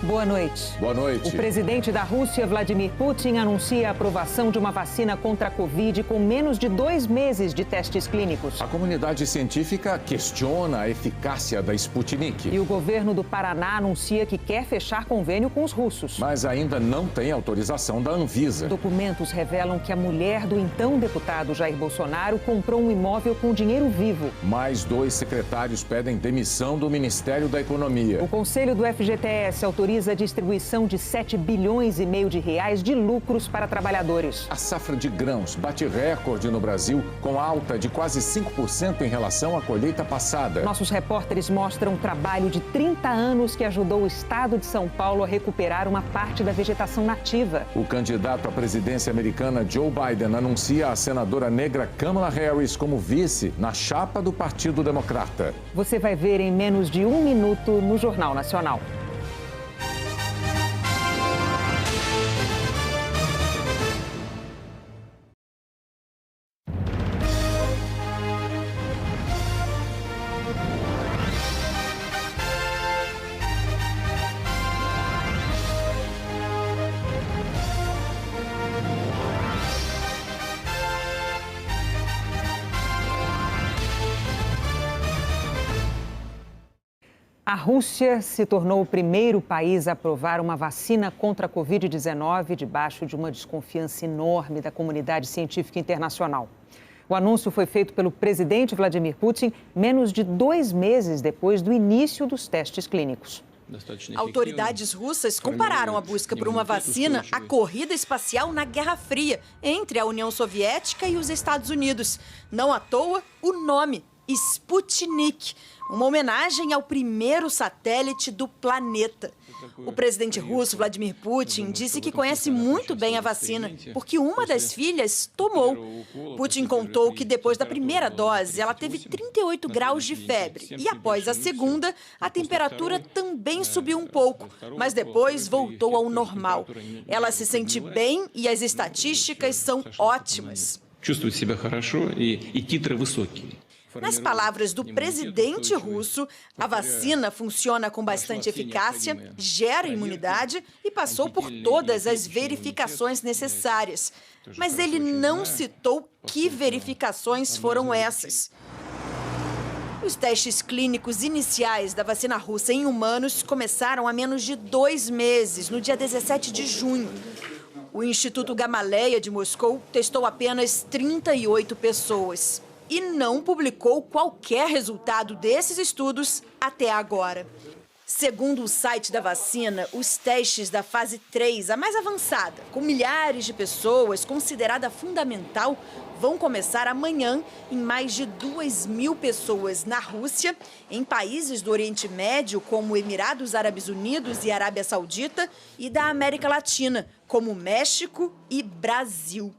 Boa noite. Boa noite. O presidente da Rússia, Vladimir Putin, anuncia a aprovação de uma vacina contra a Covid com menos de 2 meses de testes clínicos. A comunidade científica questiona a eficácia da Sputnik. E o governo do Paraná anuncia que quer fechar convênio com os russos. Mas ainda não tem autorização da Anvisa. Documentos revelam que a mulher do então deputado Jair Bolsonaro comprou um imóvel com dinheiro vivo. Mais 2 secretários pedem demissão do Ministério da Economia. O Conselho do FGTS autoriza a distribuição de 7,5 bilhões de reais de lucros para trabalhadores. A safra de grãos bate recorde no Brasil, com alta de quase 5% em relação à colheita passada. Nossos repórteres mostram um trabalho de 30 anos que ajudou o estado de São Paulo a recuperar uma parte da vegetação nativa. O candidato à presidência americana Joe Biden anuncia a senadora negra Kamala Harris como vice na chapa do Partido Democrata. Você vai ver em menos de 1 minuto no Jornal Nacional. A Rússia se tornou o primeiro país a aprovar uma vacina contra a Covid-19 debaixo de uma desconfiança enorme da comunidade científica internacional. O anúncio foi feito pelo presidente Vladimir Putin menos de 2 meses depois do início dos testes clínicos. Autoridades russas compararam a busca por uma vacina à corrida espacial na Guerra Fria entre a União Soviética e os Estados Unidos. Não à toa, o nome, Sputnik, uma homenagem ao primeiro satélite do planeta. O presidente russo, Vladimir Putin, disse que conhece muito bem a vacina, porque uma das filhas tomou. Putin contou que depois da primeira dose, ela teve 38 graus de febre. E após a segunda, a temperatura também subiu um pouco, mas depois voltou ao normal. Ela se sente bem e as estatísticas são ótimas. Nas palavras do presidente russo, a vacina funciona com bastante eficácia, gera imunidade e passou por todas as verificações necessárias. Mas ele não citou que verificações foram essas. Os testes clínicos iniciais da vacina russa em humanos começaram há menos de 2 meses, no dia 17 de junho. O Instituto Gamaleya de Moscou testou apenas 38 pessoas e não publicou qualquer resultado desses estudos até agora. Segundo o site da vacina, os testes da fase 3, a mais avançada, com milhares de pessoas, considerada fundamental, vão começar amanhã em mais de 2.000 pessoas na Rússia, em países do Oriente Médio, como Emirados Árabes Unidos e Arábia Saudita, e da América Latina, como México e Brasil.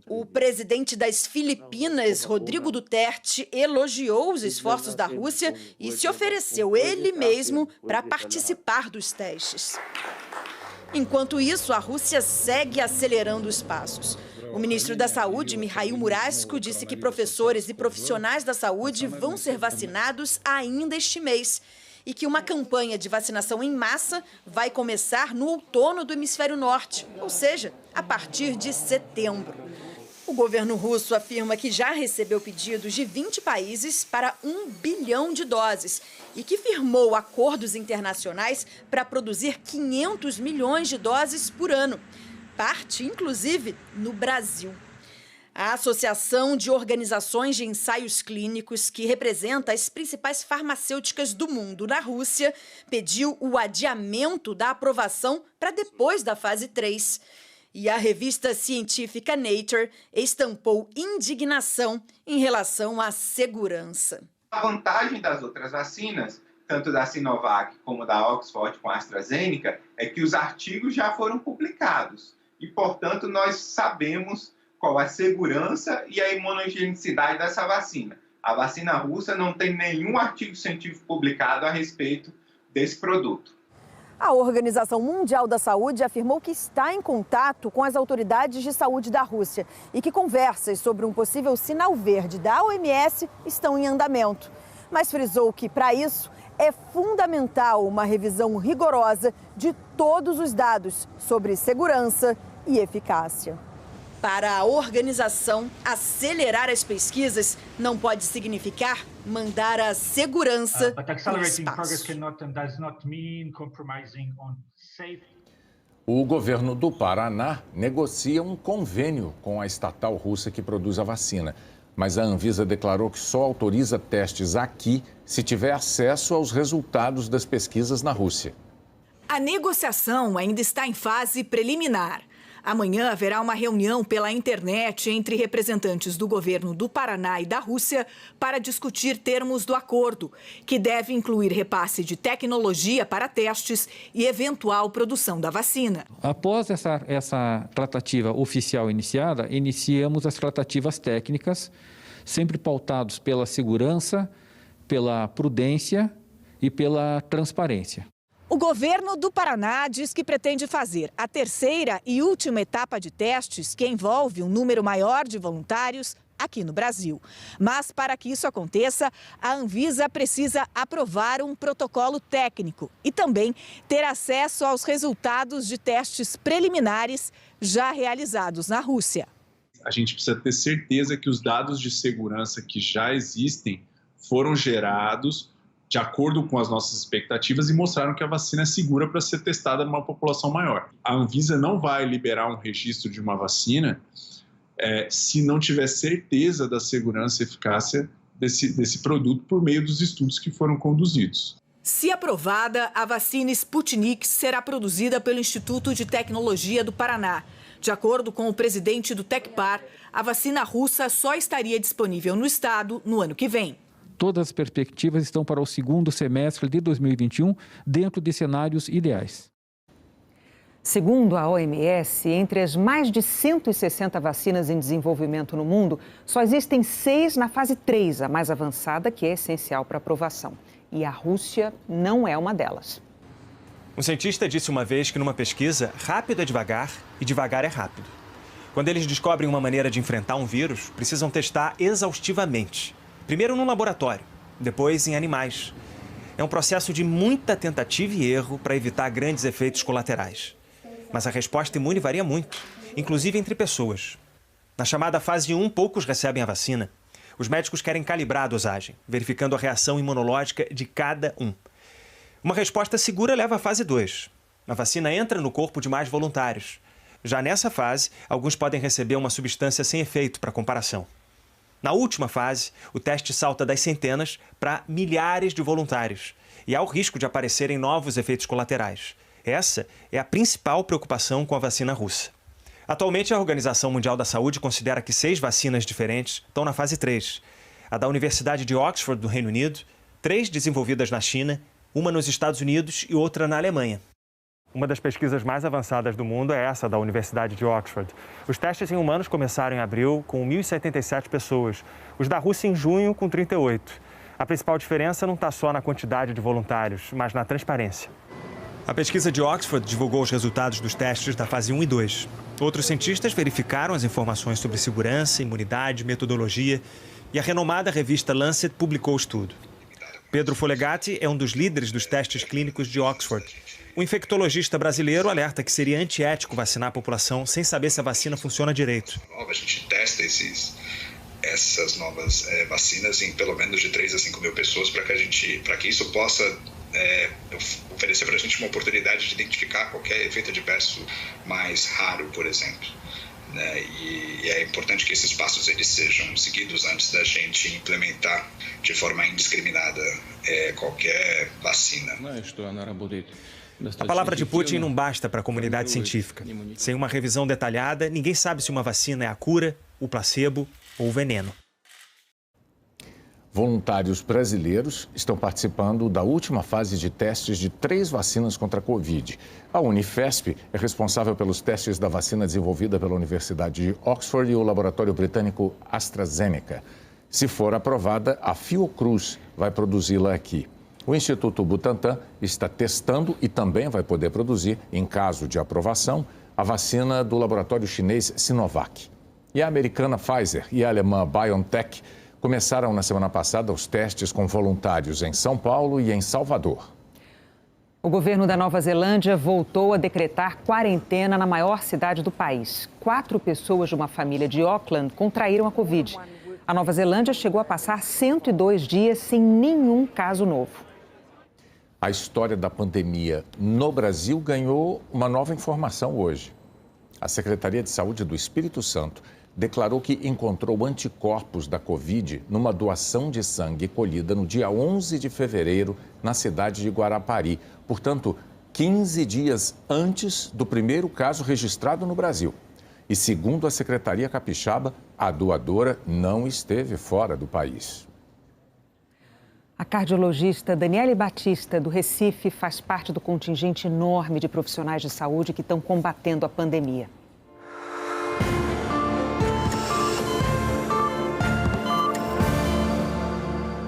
O presidente das Filipinas, Rodrigo Duterte, elogiou os esforços da Rússia e se ofereceu ele mesmo para participar dos testes. Enquanto isso, a Rússia segue acelerando os passos. O ministro da Saúde, Mikhail Murashko, disse que professores e profissionais da saúde vão ser vacinados ainda este mês e que uma campanha de vacinação em massa vai começar no outono do hemisfério norte, ou seja, a partir de setembro. O governo russo afirma que já recebeu pedidos de 20 países para 1 bilhão de doses e que firmou acordos internacionais para produzir 500 milhões de doses por ano, parte, inclusive, no Brasil. A Associação de Organizações de Ensaios Clínicos, que representa as principais farmacêuticas do mundo na Rússia, pediu o adiamento da aprovação para depois da fase 3. E a revista científica Nature estampou indignação em relação à segurança. A vantagem das outras vacinas, tanto da Sinovac como da Oxford com a AstraZeneca, é que os artigos já foram publicados. E, portanto, nós sabemos qual a segurança e a imunogenicidade dessa vacina. A vacina russa não tem nenhum artigo científico publicado a respeito desse produto. A Organização Mundial da Saúde afirmou que está em contato com as autoridades de saúde da Rússia e que conversas sobre um possível sinal verde da OMS estão em andamento. mas frisou que, para isso, é fundamental uma revisão rigorosa de todos os dados sobre segurança e eficácia. Para a organização, acelerar as pesquisas não pode significar mandar a segurança no espaço. O governo do Paraná negocia um convênio com a estatal russa que produz a vacina. Mas a Anvisa declarou que só autoriza testes aqui se tiver acesso aos resultados das pesquisas na Rússia. A negociação ainda está em fase preliminar. Amanhã haverá uma reunião pela internet entre representantes do governo do Paraná e da Rússia para discutir termos do acordo, que deve incluir repasse de tecnologia para testes e eventual produção da vacina. Após essa tratativa oficial iniciada, iniciamos as tratativas técnicas, sempre pautados pela segurança, pela prudência e pela transparência. O governo do Paraná diz que pretende fazer a terceira e última etapa de testes, que envolve um número maior de voluntários aqui no Brasil. Mas, para que isso aconteça, a Anvisa precisa aprovar um protocolo técnico e também ter acesso aos resultados de testes preliminares já realizados na Rússia. A gente precisa ter certeza que os dados de segurança que já existem foram gerados de acordo com as nossas expectativas e mostraram que a vacina é segura para ser testada numa população maior. A Anvisa não vai liberar um registro de uma vacina se não tiver certeza da segurança e eficácia desse produto por meio dos estudos que foram conduzidos. Se aprovada, a vacina Sputnik será produzida pelo Instituto de Tecnologia do Paraná. De acordo com o presidente do Tecpar, a vacina russa só estaria disponível no estado no ano que vem. Todas as perspectivas estão para o segundo semestre de 2021, dentro de cenários ideais. Segundo a OMS, entre as mais de 160 vacinas em desenvolvimento no mundo, só existem 6 na fase 3, a mais avançada, que é essencial para aprovação. E a Rússia não é uma delas. Um cientista disse uma vez que numa pesquisa, rápido é devagar e devagar é rápido. Quando eles descobrem uma maneira de enfrentar um vírus, precisam testar exaustivamente. Primeiro num laboratório, depois em animais. É um processo de muita tentativa e erro para evitar grandes efeitos colaterais. Mas a resposta imune varia muito, inclusive entre pessoas. Na chamada fase 1, poucos recebem a vacina. Os médicos querem calibrar a dosagem, verificando a reação imunológica de cada um. Uma resposta segura leva à fase 2. A vacina entra no corpo de mais voluntários. Já nessa fase, alguns podem receber uma substância sem efeito para comparação. Na última fase, o teste salta das centenas para milhares de voluntários e há o risco de aparecerem novos efeitos colaterais. Essa é a principal preocupação com a vacina russa. Atualmente, a Organização Mundial da Saúde considera que 6 vacinas diferentes estão na fase 3. A da Universidade de Oxford, do Reino Unido, 3 desenvolvidas na China, uma nos Estados Unidos e outra na Alemanha. Uma das pesquisas mais avançadas do mundo é essa da Universidade de Oxford. Os testes em humanos começaram em abril com 1.077 pessoas. Os da Rússia em junho com 38. A principal diferença não está só na quantidade de voluntários, mas na transparência. A pesquisa de Oxford divulgou os resultados dos testes da fase 1 e 2. Outros cientistas verificaram as informações sobre segurança, imunidade, metodologia e a renomada revista Lancet publicou o estudo. Pedro Folegatti é um dos líderes dos testes clínicos de Oxford. O infectologista brasileiro alerta que seria antiético vacinar a população sem saber se a vacina funciona direito. A gente testa essas novas vacinas em pelo menos de 3 a 5 mil pessoas para que isso possa oferecer para a gente uma oportunidade de identificar qualquer efeito adverso mais raro, por exemplo. E é importante que esses passos eles sejam seguidos antes da gente implementar de forma indiscriminada qualquer vacina. A palavra de Putin não basta para a comunidade científica. Sem uma revisão detalhada, ninguém sabe se uma vacina é a cura, o placebo ou o veneno. Voluntários brasileiros estão participando da última fase de testes de 3 vacinas contra a Covid. A Unifesp é responsável pelos testes da vacina desenvolvida pela Universidade de Oxford e o laboratório britânico AstraZeneca. Se for aprovada, a Fiocruz vai produzi-la aqui. O Instituto Butantan está testando e também vai poder produzir, em caso de aprovação, a vacina do laboratório chinês Sinovac. E a americana Pfizer e a alemã BioNTech Começaram na semana passada os testes com voluntários em São Paulo e em Salvador. O governo da Nova Zelândia voltou a decretar quarentena na maior cidade do país. 4 pessoas de uma família de Auckland contraíram a Covid. A Nova Zelândia chegou a passar 102 dias sem nenhum caso novo. A história da pandemia no Brasil ganhou uma nova informação hoje. A Secretaria de Saúde do Espírito Santo declarou que encontrou anticorpos da Covid numa doação de sangue colhida no dia 11 de fevereiro na cidade de Guarapari. Portanto, 15 dias antes do primeiro caso registrado no Brasil. E segundo a Secretaria Capixaba, a doadora não esteve fora do país. A cardiologista Daniele Batista, do Recife, faz parte do contingente enorme de profissionais de saúde que estão combatendo a pandemia.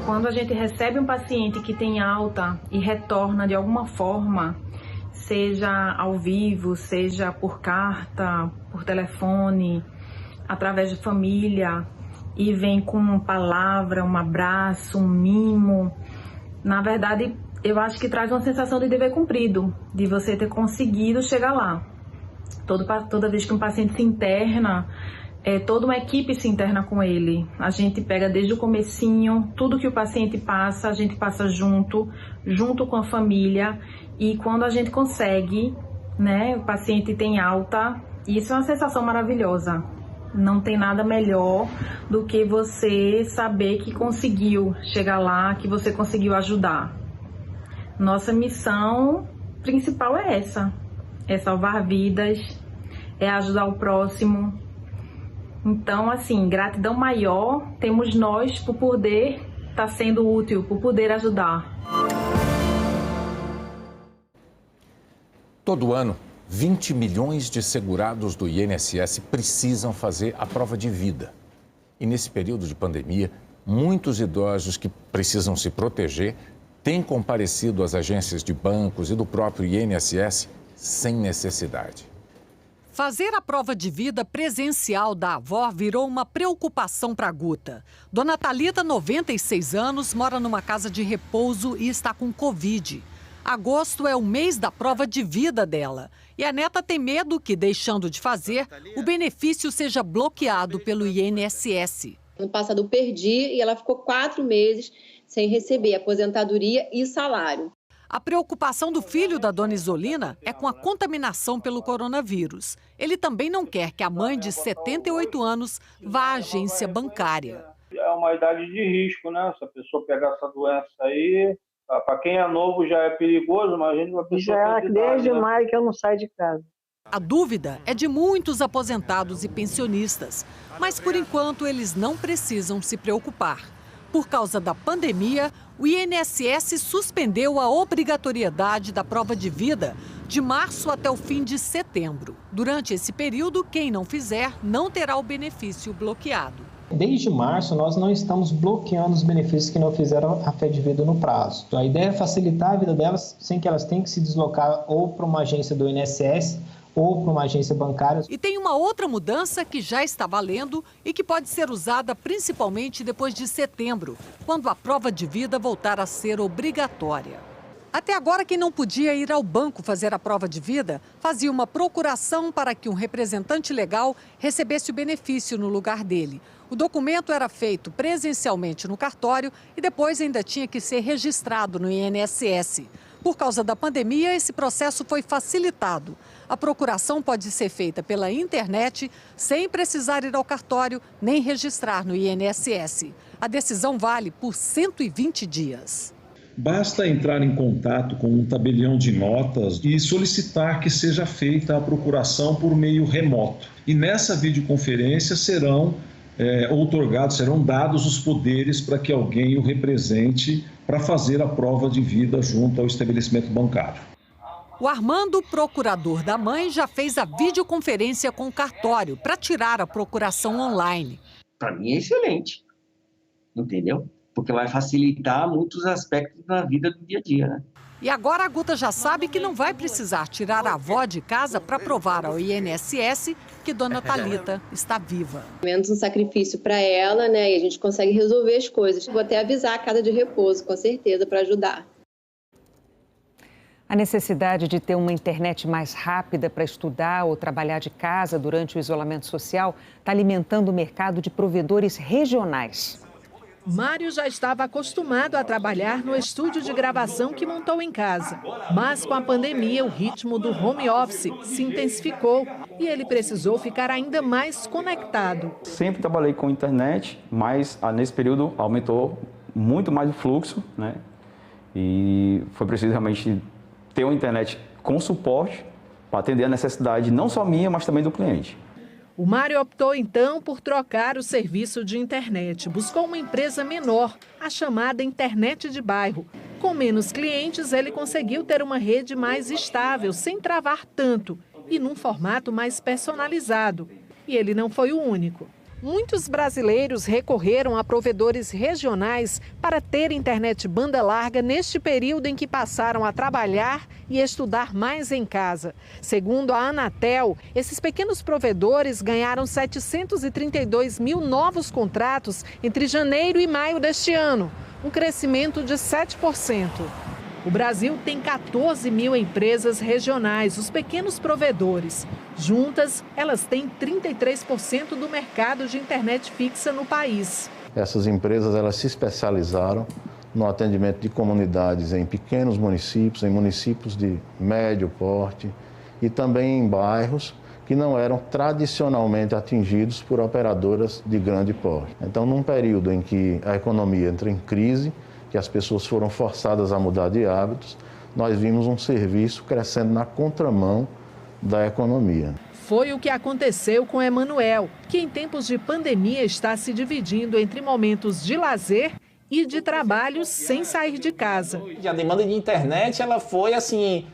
Quando a gente recebe um paciente que tem alta e retorna de alguma forma, seja ao vivo, seja por carta, por telefone, através de família, e vem com uma palavra, um abraço, um mimo, na verdade, eu acho que traz uma sensação de dever cumprido, de você ter conseguido chegar lá. Toda vez que um paciente se interna, toda uma equipe se interna com ele. A gente pega desde o comecinho, tudo que o paciente passa, a gente passa junto com a família. E quando a gente consegue, né, o paciente tem alta, isso é uma sensação maravilhosa. Não tem nada melhor do que você saber que conseguiu chegar lá, que você conseguiu ajudar. Nossa missão principal é essa, é salvar vidas, é ajudar o próximo. Então, assim, gratidão maior temos nós por poder estar sendo útil, por poder ajudar. Todo ano, 20 milhões de segurados do INSS precisam fazer a prova de vida. E nesse período de pandemia, muitos idosos que precisam se proteger têm comparecido às agências de bancos e do próprio INSS sem necessidade. Fazer a prova de vida presencial da avó virou uma preocupação para a Guta. Dona Thalita, 96 anos, mora numa casa de repouso e está com Covid. Agosto é o mês da prova de vida dela. E a neta tem medo que, deixando de fazer, o benefício seja bloqueado pelo INSS. No passado eu perdi e ela ficou 4 meses sem receber aposentadoria e salário. A preocupação do filho da dona Isolina é com a contaminação pelo coronavírus. Ele também não quer que a mãe de 78 anos vá à agência bancária. É uma idade de risco, né? Se a pessoa pegar essa doença aí, para quem é novo já é perigoso, imagina uma pessoa... Já desde maio que eu não saio de casa. A dúvida é de muitos aposentados e pensionistas, mas por enquanto eles não precisam se preocupar. Por causa da pandemia, o INSS suspendeu a obrigatoriedade da prova de vida de março até o fim de setembro. Durante esse período, quem não fizer não terá o benefício bloqueado. Desde março, nós não estamos bloqueando os benefícios que não fizeram a fé de vida no prazo. A ideia é facilitar a vida delas sem que elas tenham que se deslocar ou para uma agência do INSS ou para uma agência bancária. E tem uma outra mudança que já está valendo e que pode ser usada principalmente depois de setembro, quando a prova de vida voltar a ser obrigatória. Até agora, quem não podia ir ao banco fazer a prova de vida fazia uma procuração para que um representante legal recebesse o benefício no lugar dele. O documento era feito presencialmente no cartório e depois ainda tinha que ser registrado no INSS. Por causa da pandemia, esse processo foi facilitado. A procuração pode ser feita pela internet, sem precisar ir ao cartório nem registrar no INSS. A decisão vale por 120 dias. Basta entrar em contato com um tabelião de notas e solicitar que seja feita a procuração por meio remoto. E nessa videoconferência serão dados os poderes para que alguém o represente para fazer a prova de vida junto ao estabelecimento bancário. O Armando, procurador da mãe, já fez a videoconferência com o cartório para tirar a procuração online. Para mim é excelente, entendeu? Porque vai facilitar muitos aspectos da vida do dia a dia, né? E agora a Guta já sabe que não vai precisar tirar a avó de casa para provar ao INSS que Dona Thalita está viva. Menos um sacrifício para ela, né? E a gente consegue resolver as coisas. Vou até avisar a casa de repouso, com certeza, para ajudar. A necessidade de ter uma internet mais rápida para estudar ou trabalhar de casa durante o isolamento social está alimentando o mercado de provedores regionais. Mário já estava acostumado a trabalhar no estúdio de gravação que montou em casa. Mas com a pandemia, o ritmo do home office se intensificou e ele precisou ficar ainda mais conectado. Sempre trabalhei com internet, mas nesse período aumentou muito mais o fluxo, né? E foi preciso realmente ter uma internet com suporte para atender a necessidade não só minha, mas também do cliente. O Mário optou então por trocar o serviço de internet. Buscou uma empresa menor, a chamada Internet de Bairro. Com menos clientes, ele conseguiu ter uma rede mais estável, sem travar tanto e num formato mais personalizado. E ele não foi o único. Muitos brasileiros recorreram a provedores regionais para ter internet banda larga neste período em que passaram a trabalhar e estudar mais em casa. Segundo a Anatel, esses pequenos provedores ganharam 732 mil novos contratos entre janeiro e maio deste ano, um crescimento de 7%. O Brasil tem 14 mil empresas regionais, os pequenos provedores. Juntas, elas têm 33% do mercado de internet fixa no país. Essas empresas elas se especializaram no atendimento de comunidades em pequenos municípios, em municípios de médio porte e também em bairros que não eram tradicionalmente atingidos por operadoras de grande porte. Então, num período em que a economia entra em crise, que as pessoas foram forçadas a mudar de hábitos, nós vimos um serviço crescendo na contramão da economia. Foi o que aconteceu com Emanuel, que em tempos de pandemia está se dividindo entre momentos de lazer e de trabalho sem sair de casa. A demanda de internet ela foi assim,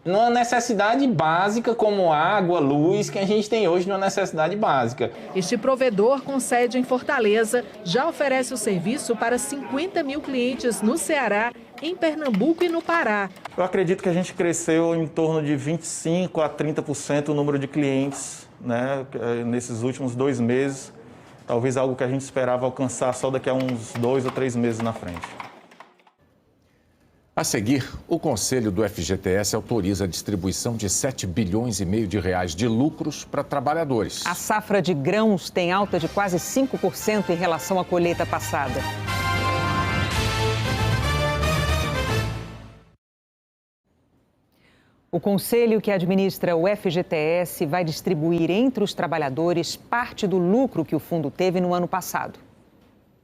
numa necessidade básica como água, luz, que a gente tem hoje numa necessidade básica. Este provedor, com sede em Fortaleza, já oferece o serviço para 50 mil clientes no Ceará, em Pernambuco e no Pará. Eu acredito que a gente cresceu em torno de 25% a 30% o número de clientes, né, nesses últimos 2 meses. Talvez algo que a gente esperava alcançar só daqui a uns 2 ou 3 meses na frente. A seguir, o Conselho do FGTS autoriza a distribuição de 7,5 bilhões de lucros para trabalhadores. A safra de grãos tem alta de quase 5% em relação à colheita passada. O conselho que administra o FGTS vai distribuir entre os trabalhadores parte do lucro que o fundo teve no ano passado.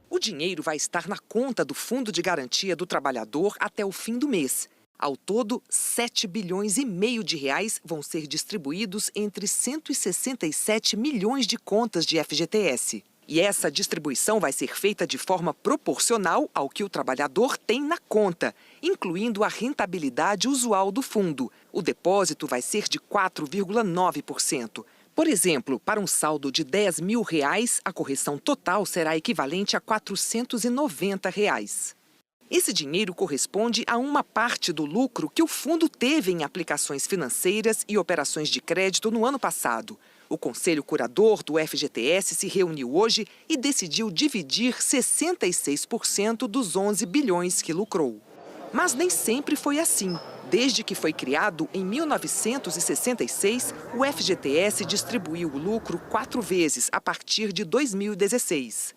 O dinheiro vai estar na conta do Fundo de Garantia do Trabalhador até o fim do mês. Ao todo, 7,5 bilhões de reais vão ser distribuídos entre 167 milhões de contas de FGTS. E essa distribuição vai ser feita de forma proporcional ao que o trabalhador tem na conta, incluindo a rentabilidade usual do fundo. O depósito vai ser de 4,9%. Por exemplo, para um saldo de R$10 mil, a correção total será equivalente a R$ 490. Esse dinheiro corresponde a uma parte do lucro que o fundo teve em aplicações financeiras e operações de crédito no ano passado. O Conselho Curador do FGTS se reuniu hoje e decidiu dividir 66% dos 11 bilhões que lucrou. Mas nem sempre foi assim. Desde que foi criado em 1966, o FGTS distribuiu o lucro 4 vezes a partir de 2016.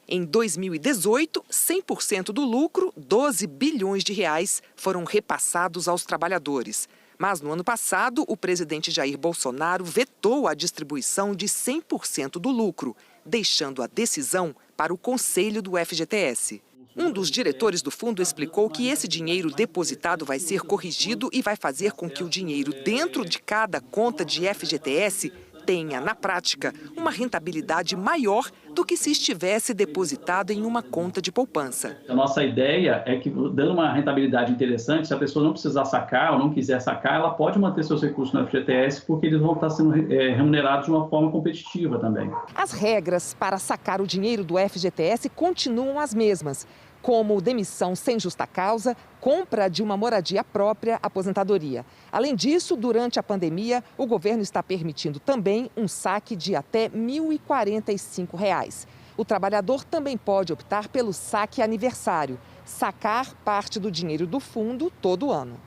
Em 2018, 100% do lucro, R$12 bilhões, foram repassados aos trabalhadores. Mas no ano passado, o presidente Jair Bolsonaro vetou a distribuição de 100% do lucro, deixando a decisão para o Conselho do FGTS. Um dos diretores do fundo explicou que esse dinheiro depositado vai ser corrigido e vai fazer com que o dinheiro dentro de cada conta de FGTS tenha, na prática, uma rentabilidade maior do que se estivesse depositado em uma conta de poupança. A nossa ideia é que, dando uma rentabilidade interessante, se a pessoa não precisar sacar ou não quiser sacar, ela pode manter seus recursos no FGTS, porque eles vão estar sendo remunerados de uma forma competitiva também. As regras para sacar o dinheiro do FGTS continuam as mesmas. como demissão sem justa causa, compra de uma moradia própria, aposentadoria. Além disso, durante a pandemia, o governo está permitindo também um saque de até R$ 1.045. O trabalhador também pode optar pelo saque aniversário, sacar parte do dinheiro do fundo todo ano.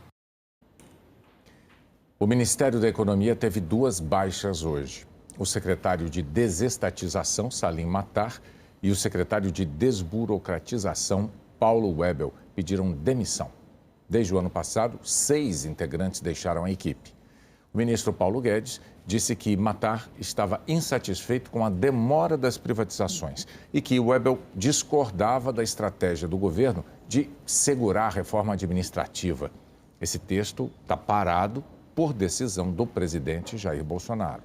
O Ministério da Economia teve 2 baixas hoje. O secretário de Desestatização, Salim Matar, e o secretário de Desburocratização, Paulo Webel, pediram demissão. Desde o ano passado, 6 integrantes deixaram a equipe. O ministro Paulo Guedes disse que Matar estava insatisfeito com a demora das privatizações e que Webel discordava da estratégia do governo de segurar a reforma administrativa. Esse texto está parado por decisão do presidente Jair Bolsonaro.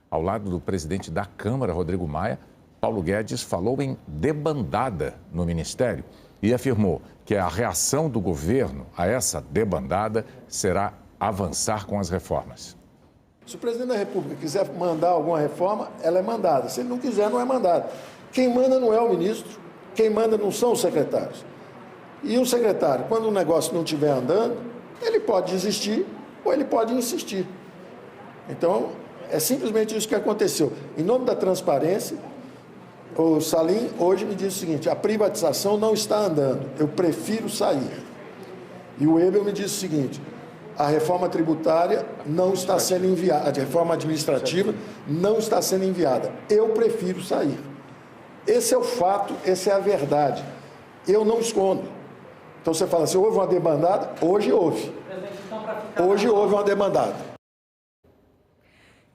Ao lado do presidente da Câmara, Rodrigo Maia, Paulo Guedes falou em debandada no Ministério e afirmou que a reação do governo a essa debandada será avançar com as reformas. Se o presidente da República quiser mandar alguma reforma, ela é mandada. Se ele não quiser, não é mandada. Quem manda não é o ministro, quem manda não são os secretários. E o secretário, quando o negócio não estiver andando, ele pode desistir ou ele pode insistir. Então, é simplesmente isso que aconteceu. Em nome da transparência, o Salim hoje me disse o seguinte: a privatização não está andando, eu prefiro sair. E o Webel me disse o seguinte: a reforma tributária não está sendo enviada, a reforma administrativa não está sendo enviada, eu prefiro sair. Esse é o fato, essa é a verdade. Eu não escondo. Então você fala assim, houve uma debandada? Hoje houve. Hoje houve uma debandada.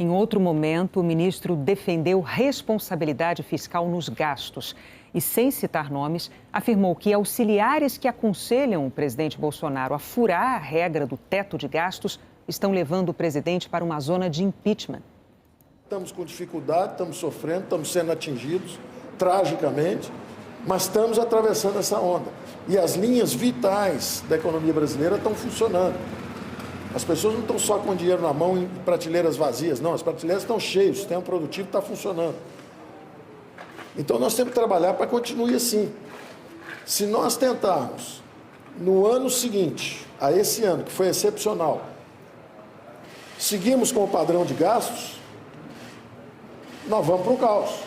Em outro momento, o ministro defendeu responsabilidade fiscal nos gastos e, sem citar nomes, afirmou que auxiliares que aconselham o presidente Bolsonaro a furar a regra do teto de gastos estão levando o presidente para uma zona de impeachment. Estamos com dificuldade, estamos sofrendo, estamos sendo atingidos tragicamente, mas estamos atravessando essa onda. E as linhas vitais da economia brasileira estão funcionando. As pessoas não estão só com dinheiro na mão em prateleiras vazias, não, as prateleiras estão cheias, o sistema produtivo está funcionando. Então nós temos que trabalhar para que continue assim. Se nós tentarmos, no ano seguinte, a esse ano, que foi excepcional, seguimos com o padrão de gastos, nós vamos para o caos.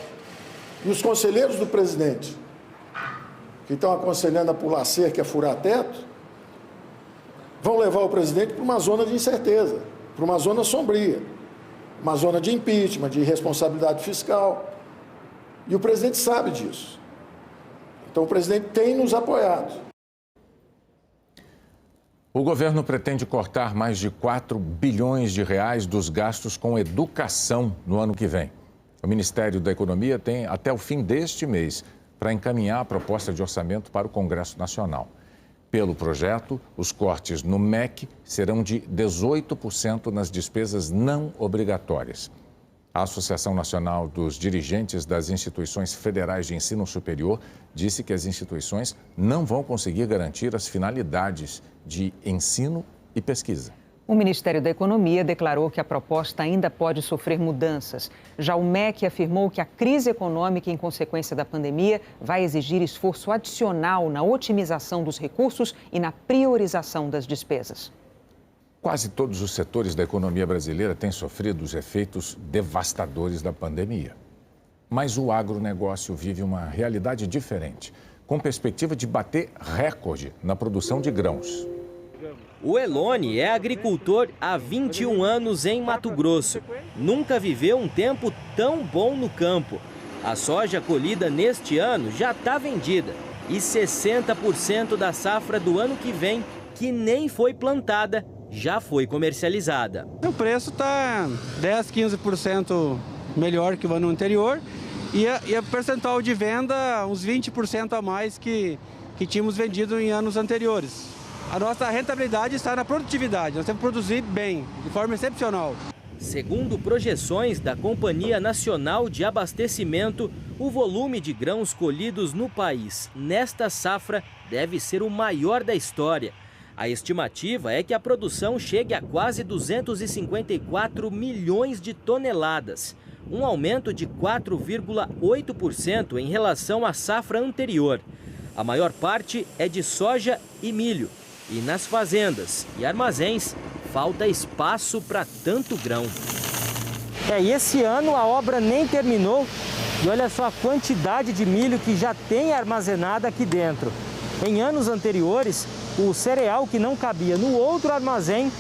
E os conselheiros do presidente, que estão aconselhando a pular cerca, a furar teto, vão levar o presidente para uma zona de incerteza, para uma zona sombria, uma zona de impeachment, de irresponsabilidade fiscal. E o presidente sabe disso. Então o presidente tem nos apoiado. O governo pretende cortar mais de 4 bilhões de reais dos gastos com educação no ano que vem. O Ministério da Economia tem até o fim deste mês para encaminhar a proposta de orçamento para o Congresso Nacional. Pelo projeto, os cortes no MEC serão de 18% nas despesas não obrigatórias. A Associação Nacional dos Dirigentes das Instituições Federais de Ensino Superior disse que as instituições não vão conseguir garantir as finalidades de ensino e pesquisa. O Ministério da Economia declarou que a proposta ainda pode sofrer mudanças. Já o MEC afirmou que a crise econômica em consequência da pandemia vai exigir esforço adicional na otimização dos recursos e na priorização das despesas. Quase todos os setores da economia brasileira têm sofrido os efeitos devastadores da pandemia. Mas o agronegócio vive uma realidade diferente, com perspectiva de bater recorde na produção de grãos. O Elone é agricultor há 21 anos em Mato Grosso. Nunca viveu um tempo tão bom no campo. A soja colhida neste ano já está vendida. E 60% da safra do ano que vem, que nem foi plantada, já foi comercializada. O preço está 10, 15% melhor que o ano anterior. E a percentual de venda, uns 20% a mais que tínhamos vendido em anos anteriores. A nossa rentabilidade está na produtividade, nós temos que produzir bem, de forma excepcional. Segundo projeções da Companhia Nacional de Abastecimento, o volume de grãos colhidos no país nesta safra deve ser o maior da história. A estimativa é que a produção chegue a quase 254 milhões de toneladas, um aumento de 4,8% em relação à safra anterior. A maior parte é de soja e milho. E nas fazendas e armazéns, falta espaço para tanto grão. E esse ano a obra nem terminou. E olha só a quantidade de milho que já tem armazenada aqui dentro. Em anos anteriores, o cereal que não cabia no outro armazém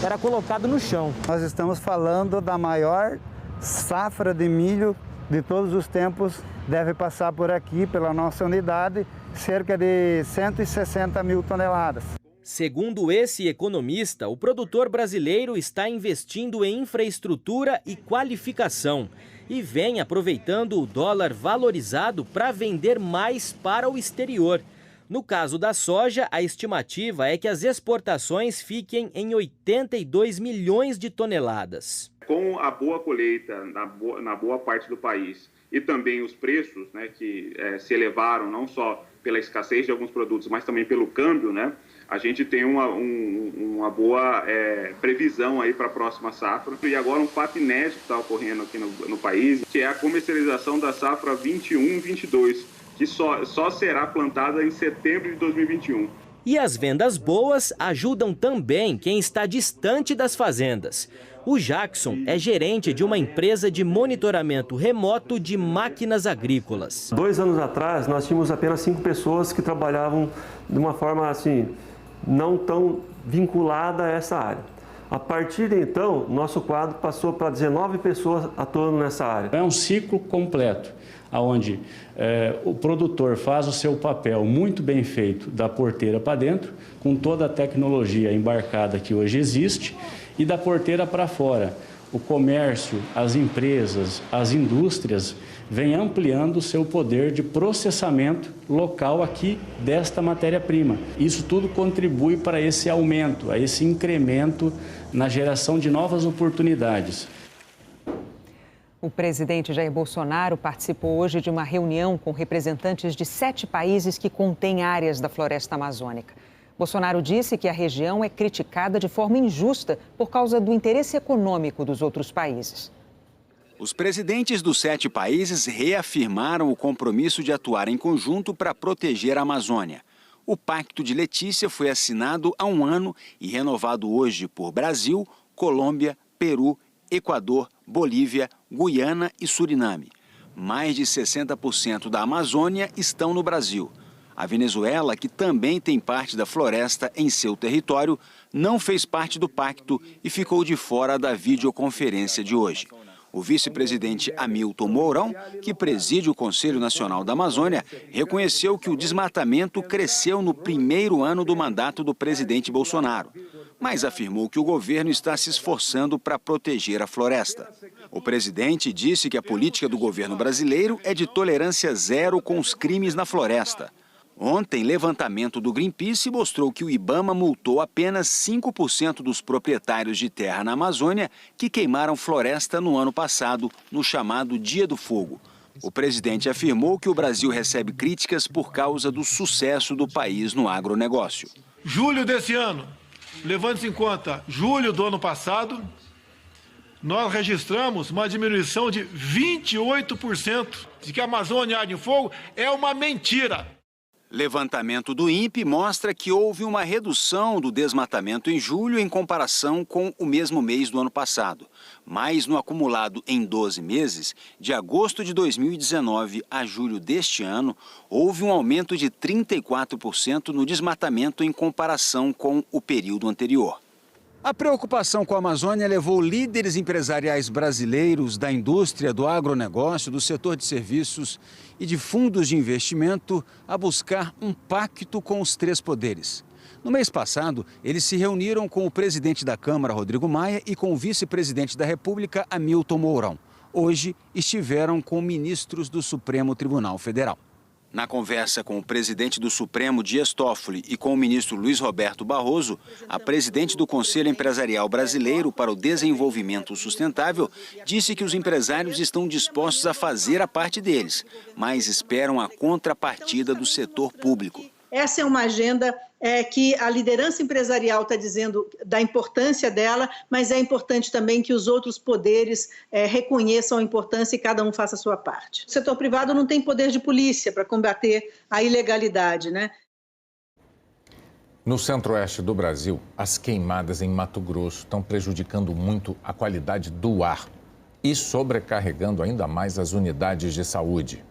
era colocado no chão. Nós estamos falando da maior safra de milho de todos os tempos. Deve passar por aqui, pela nossa unidade, cerca de 160 mil toneladas. Segundo esse economista, o produtor brasileiro está investindo em infraestrutura e qualificação e vem aproveitando o dólar valorizado para vender mais para o exterior. No caso da soja, a estimativa é que as exportações fiquem em 82 milhões de toneladas. Com a boa colheita na boa parte do país e também os preços, né, que se elevaram não só pela escassez de alguns produtos, mas também pelo câmbio, né, a gente tem uma boa previsão aí para a próxima safra. E agora um fato inédito que está ocorrendo aqui no país, que é a comercialização da safra 21-22, que só será plantada em setembro de 2021. E as vendas boas ajudam também quem está distante das fazendas. O Jackson é gerente de uma empresa de monitoramento remoto de máquinas agrícolas. 2 anos atrás, nós tínhamos apenas 5 pessoas que trabalhavam de uma forma assim, não tão vinculada a essa área. A partir de então, nosso quadro passou para 19 pessoas atuando nessa área. É um ciclo completo, onde o produtor faz o seu papel muito bem feito da porteira para dentro, com toda a tecnologia embarcada que hoje existe, e da porteira para fora. O comércio, as empresas, as indústrias vêm ampliando o seu poder de processamento local aqui desta matéria-prima. Isso tudo contribui para esse aumento, a esse incremento na geração de novas oportunidades. O presidente Jair Bolsonaro participou hoje de uma reunião com representantes de 7 países que contêm áreas da floresta amazônica. Bolsonaro disse que a região é criticada de forma injusta por causa do interesse econômico dos outros países. Os presidentes dos 7 países reafirmaram o compromisso de atuar em conjunto para proteger a Amazônia. O Pacto de Letícia foi assinado há 1 ano e renovado hoje por Brasil, Colômbia, Peru, Equador, Bolívia, Guiana e Suriname. Mais de 60% da Amazônia estão no Brasil. A Venezuela, que também tem parte da floresta em seu território, não fez parte do pacto e ficou de fora da videoconferência de hoje. O vice-presidente Hamilton Mourão, que preside o Conselho Nacional da Amazônia, reconheceu que o desmatamento cresceu no primeiro ano do mandato do presidente Bolsonaro, mas afirmou que o governo está se esforçando para proteger a floresta. O presidente disse que a política do governo brasileiro é de tolerância zero com os crimes na floresta. Ontem, levantamento do Greenpeace mostrou que o IBAMA multou apenas 5% dos proprietários de terra na Amazônia que queimaram floresta no ano passado, no chamado Dia do Fogo. O presidente afirmou que o Brasil recebe críticas por causa do sucesso do país no agronegócio. Julho desse ano, levando-se em conta julho do ano passado, nós registramos uma diminuição de 28% de que a Amazônia arde em fogo é uma mentira. Levantamento do INPE mostra que houve uma redução do desmatamento em julho em comparação com o mesmo mês do ano passado. Mas no acumulado em 12 meses, de agosto de 2019 a julho deste ano, houve um aumento de 34% no desmatamento em comparação com o período anterior. A preocupação com a Amazônia levou líderes empresariais brasileiros da indústria, do agronegócio, do setor de serviços e de fundos de investimento a buscar um pacto com os 3 poderes. No mês passado, eles se reuniram com o presidente da Câmara, Rodrigo Maia, e com o vice-presidente da República, Hamilton Mourão. Hoje, estiveram com ministros do Supremo Tribunal Federal. Na conversa com o presidente do Supremo, Dias Toffoli, e com o ministro Luiz Roberto Barroso, a presidente do Conselho Empresarial Brasileiro para o Desenvolvimento Sustentável disse que os empresários estão dispostos a fazer a parte deles, mas esperam a contrapartida do setor público. Essa é uma agenda que a liderança empresarial está dizendo da importância dela, mas é importante também que os outros poderes reconheçam a importância e cada um faça a sua parte. O setor privado não tem poder de polícia para combater a ilegalidade, né? No centro-oeste do Brasil, as queimadas em Mato Grosso estão prejudicando muito a qualidade do ar e sobrecarregando ainda mais as unidades de saúde.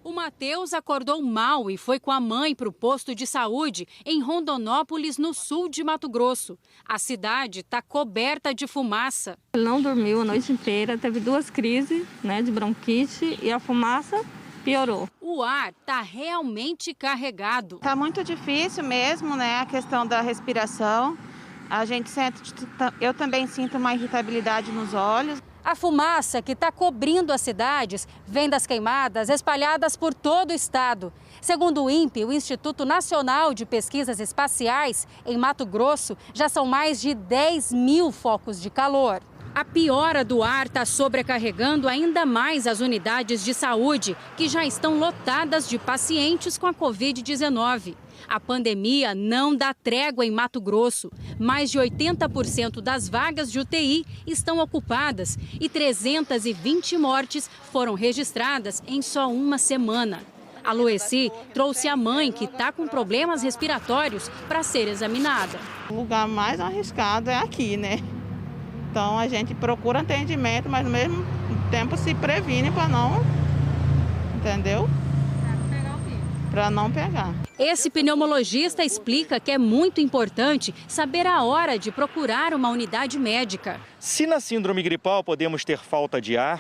O Matheus acordou mal e foi com a mãe para o posto de saúde em Rondonópolis, no sul de Mato Grosso. A cidade está coberta de fumaça. Ele não dormiu a noite inteira, teve 2 crises, de bronquite, e a fumaça piorou. O ar está realmente carregado. Está muito difícil mesmo, a questão da respiração. A gente sente, eu também sinto uma irritabilidade nos olhos. A fumaça que está cobrindo as cidades vem das queimadas espalhadas por todo o estado. Segundo o INPE, o Instituto Nacional de Pesquisas Espaciais, em Mato Grosso, já são mais de 10 mil focos de calor. A piora do ar está sobrecarregando ainda mais as unidades de saúde, que já estão lotadas de pacientes com a Covid-19. A pandemia não dá trégua em Mato Grosso. Mais de 80% das vagas de UTI estão ocupadas e 320 mortes foram registradas em só uma semana. A Lueci trouxe a mãe, que está com problemas respiratórios, para ser examinada. O lugar mais arriscado é aqui, Então a gente procura atendimento, mas ao mesmo tempo se previne para não, entendeu? Para não pegar. Esse pneumologista explica que é muito importante saber a hora de procurar uma unidade médica. Se na síndrome gripal podemos ter falta de ar,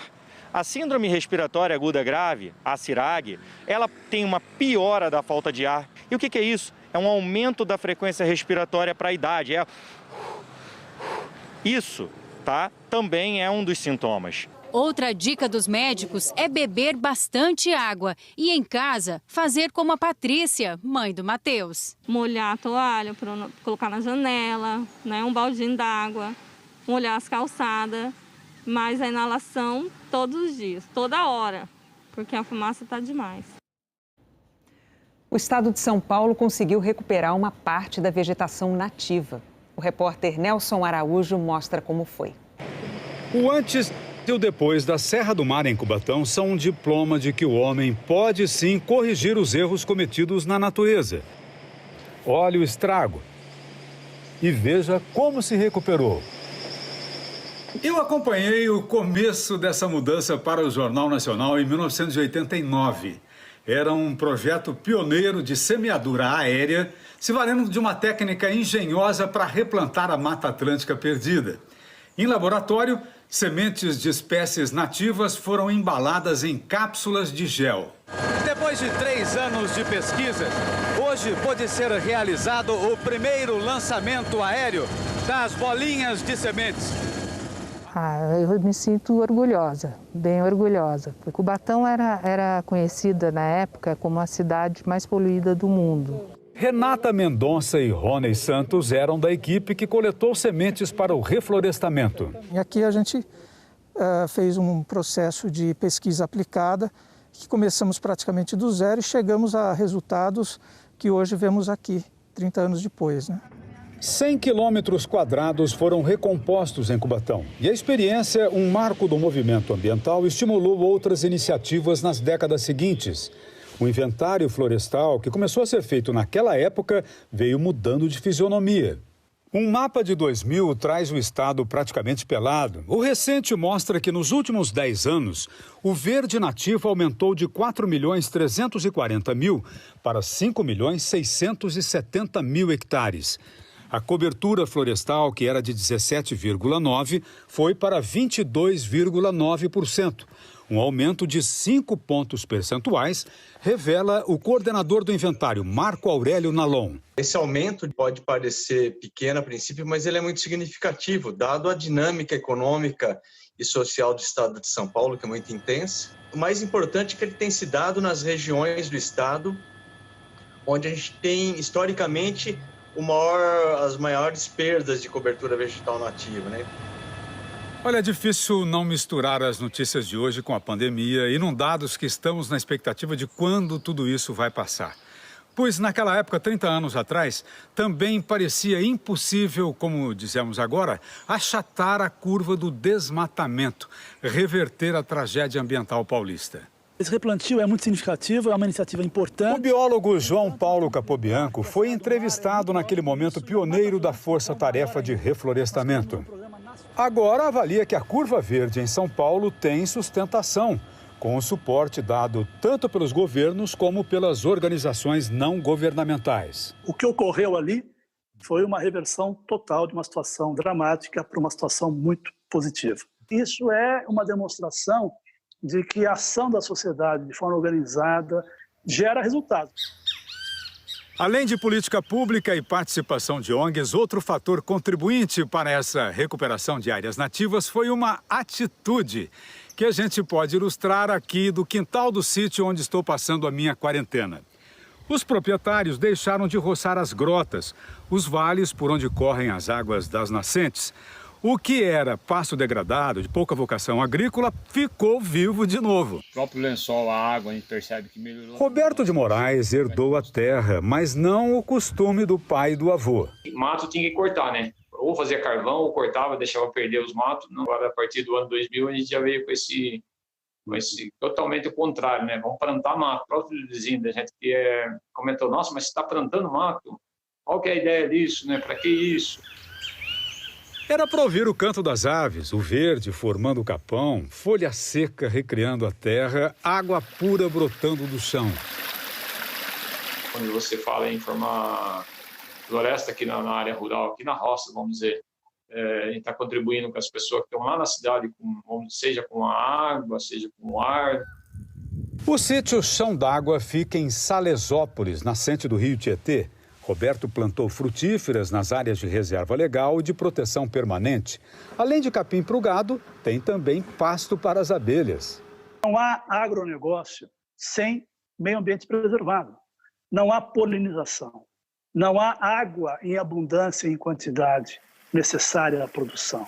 a síndrome respiratória aguda grave, a CIRAG, ela tem uma piora da falta de ar. E o que é isso? É um aumento da frequência respiratória para a idade. Isso, também é um dos sintomas. Outra dica dos médicos é beber bastante água e, em casa, fazer como a Patrícia, mãe do Matheus. Molhar a toalha, colocar na janela, um baldinho d'água, molhar as calçadas, mas a inalação todos os dias, toda hora, porque a fumaça está demais. O estado de São Paulo conseguiu recuperar uma parte da vegetação nativa. O repórter Nelson Araújo mostra como foi. O antes e o depois da Serra do Mar em Cubatão são um diploma de que o homem pode sim corrigir os erros cometidos na natureza. Olhe o estrago e veja como se recuperou. Eu acompanhei o começo dessa mudança para o Jornal Nacional em 1989. Era um projeto pioneiro de semeadura aérea, se valendo de uma técnica engenhosa para replantar a Mata Atlântica perdida. Em laboratório, sementes de espécies nativas foram embaladas em cápsulas de gel. Depois de 3 anos de pesquisas, hoje pode ser realizado o primeiro lançamento aéreo das bolinhas de sementes. Eu me sinto orgulhosa, bem orgulhosa. Cubatão era conhecida na época como a cidade mais poluída do mundo. Renata Mendonça e Rony Santos eram da equipe que coletou sementes para o reflorestamento. E aqui a gente fez um processo de pesquisa aplicada, que começamos praticamente do zero e chegamos a resultados que hoje vemos aqui, 30 anos depois, 100 quilômetros quadrados foram recompostos em Cubatão. E a experiência, um marco do movimento ambiental, estimulou outras iniciativas nas décadas seguintes. O inventário florestal, que começou a ser feito naquela época, veio mudando de fisionomia. Um mapa de 2000 traz o estado praticamente pelado. O recente mostra que nos últimos 10 anos, o verde nativo aumentou de 4.340.000 para 5.670.000 hectares. A cobertura florestal, que era de 17,9%, foi para 22,9%. Um aumento de 5 pontos percentuais, revela o coordenador do inventário, Marco Aurélio Nalon. Esse aumento pode parecer pequeno a princípio, mas ele é muito significativo, dado a dinâmica econômica e social do estado de São Paulo, que é muito intensa. O mais importante é que ele tem se dado nas regiões do estado, onde a gente tem, historicamente, as maiores perdas de cobertura vegetal nativa, Olha, é difícil não misturar as notícias de hoje com a pandemia, inundados que estamos na expectativa de quando tudo isso vai passar. Pois naquela época, 30 anos atrás, também parecia impossível, como dizemos agora, achatar a curva do desmatamento, reverter a tragédia ambiental paulista. Esse replantio é muito significativo, é uma iniciativa importante. O biólogo João Paulo Capobianco foi entrevistado naquele momento pioneiro da Força-Tarefa de Reflorestamento. Agora avalia que a curva verde em São Paulo tem sustentação, com o suporte dado tanto pelos governos como pelas organizações não governamentais. O que ocorreu ali foi uma reversão total de uma situação dramática para uma situação muito positiva. Isso é uma demonstração de que a ação da sociedade de forma organizada gera resultados. Além de política pública e participação de ONGs, outro fator contribuinte para essa recuperação de áreas nativas foi uma atitude que a gente pode ilustrar aqui do quintal do sítio onde estou passando a minha quarentena. Os proprietários deixaram de roçar as grotas, os vales por onde correm as águas das nascentes. O que era pasto degradado, de pouca vocação agrícola, ficou vivo de novo. O próprio lençol, a água, a gente percebe que melhorou. Roberto de Moraes herdou a terra, mas não o costume do pai e do avô. Mato tinha que cortar, né? Ou fazia carvão, ou cortava, deixava perder os matos. Agora, a partir do ano 2000, a gente já veio com esse totalmente o contrário, né? Vamos plantar mato. O próprio vizinho da gente que comentou, nossa, mas você está plantando mato? Qual que é a ideia disso, né? Para que isso? Era para ouvir o canto das aves, o verde formando o capão, folha seca recriando a terra, água pura brotando do chão. Quando você fala em formar floresta aqui na área rural, aqui na roça, vamos dizer, a gente está contribuindo com as pessoas que estão lá na cidade, seja com a água, seja com o ar. O sítio Chão d'Água fica em Salesópolis, nascente do rio Tietê. Roberto plantou frutíferas nas áreas de reserva legal e de proteção permanente. Além de capim para o gado, tem também pasto para as abelhas. Não há agronegócio sem meio ambiente preservado. Não há polinização. Não há água em abundância e em quantidade necessária à produção.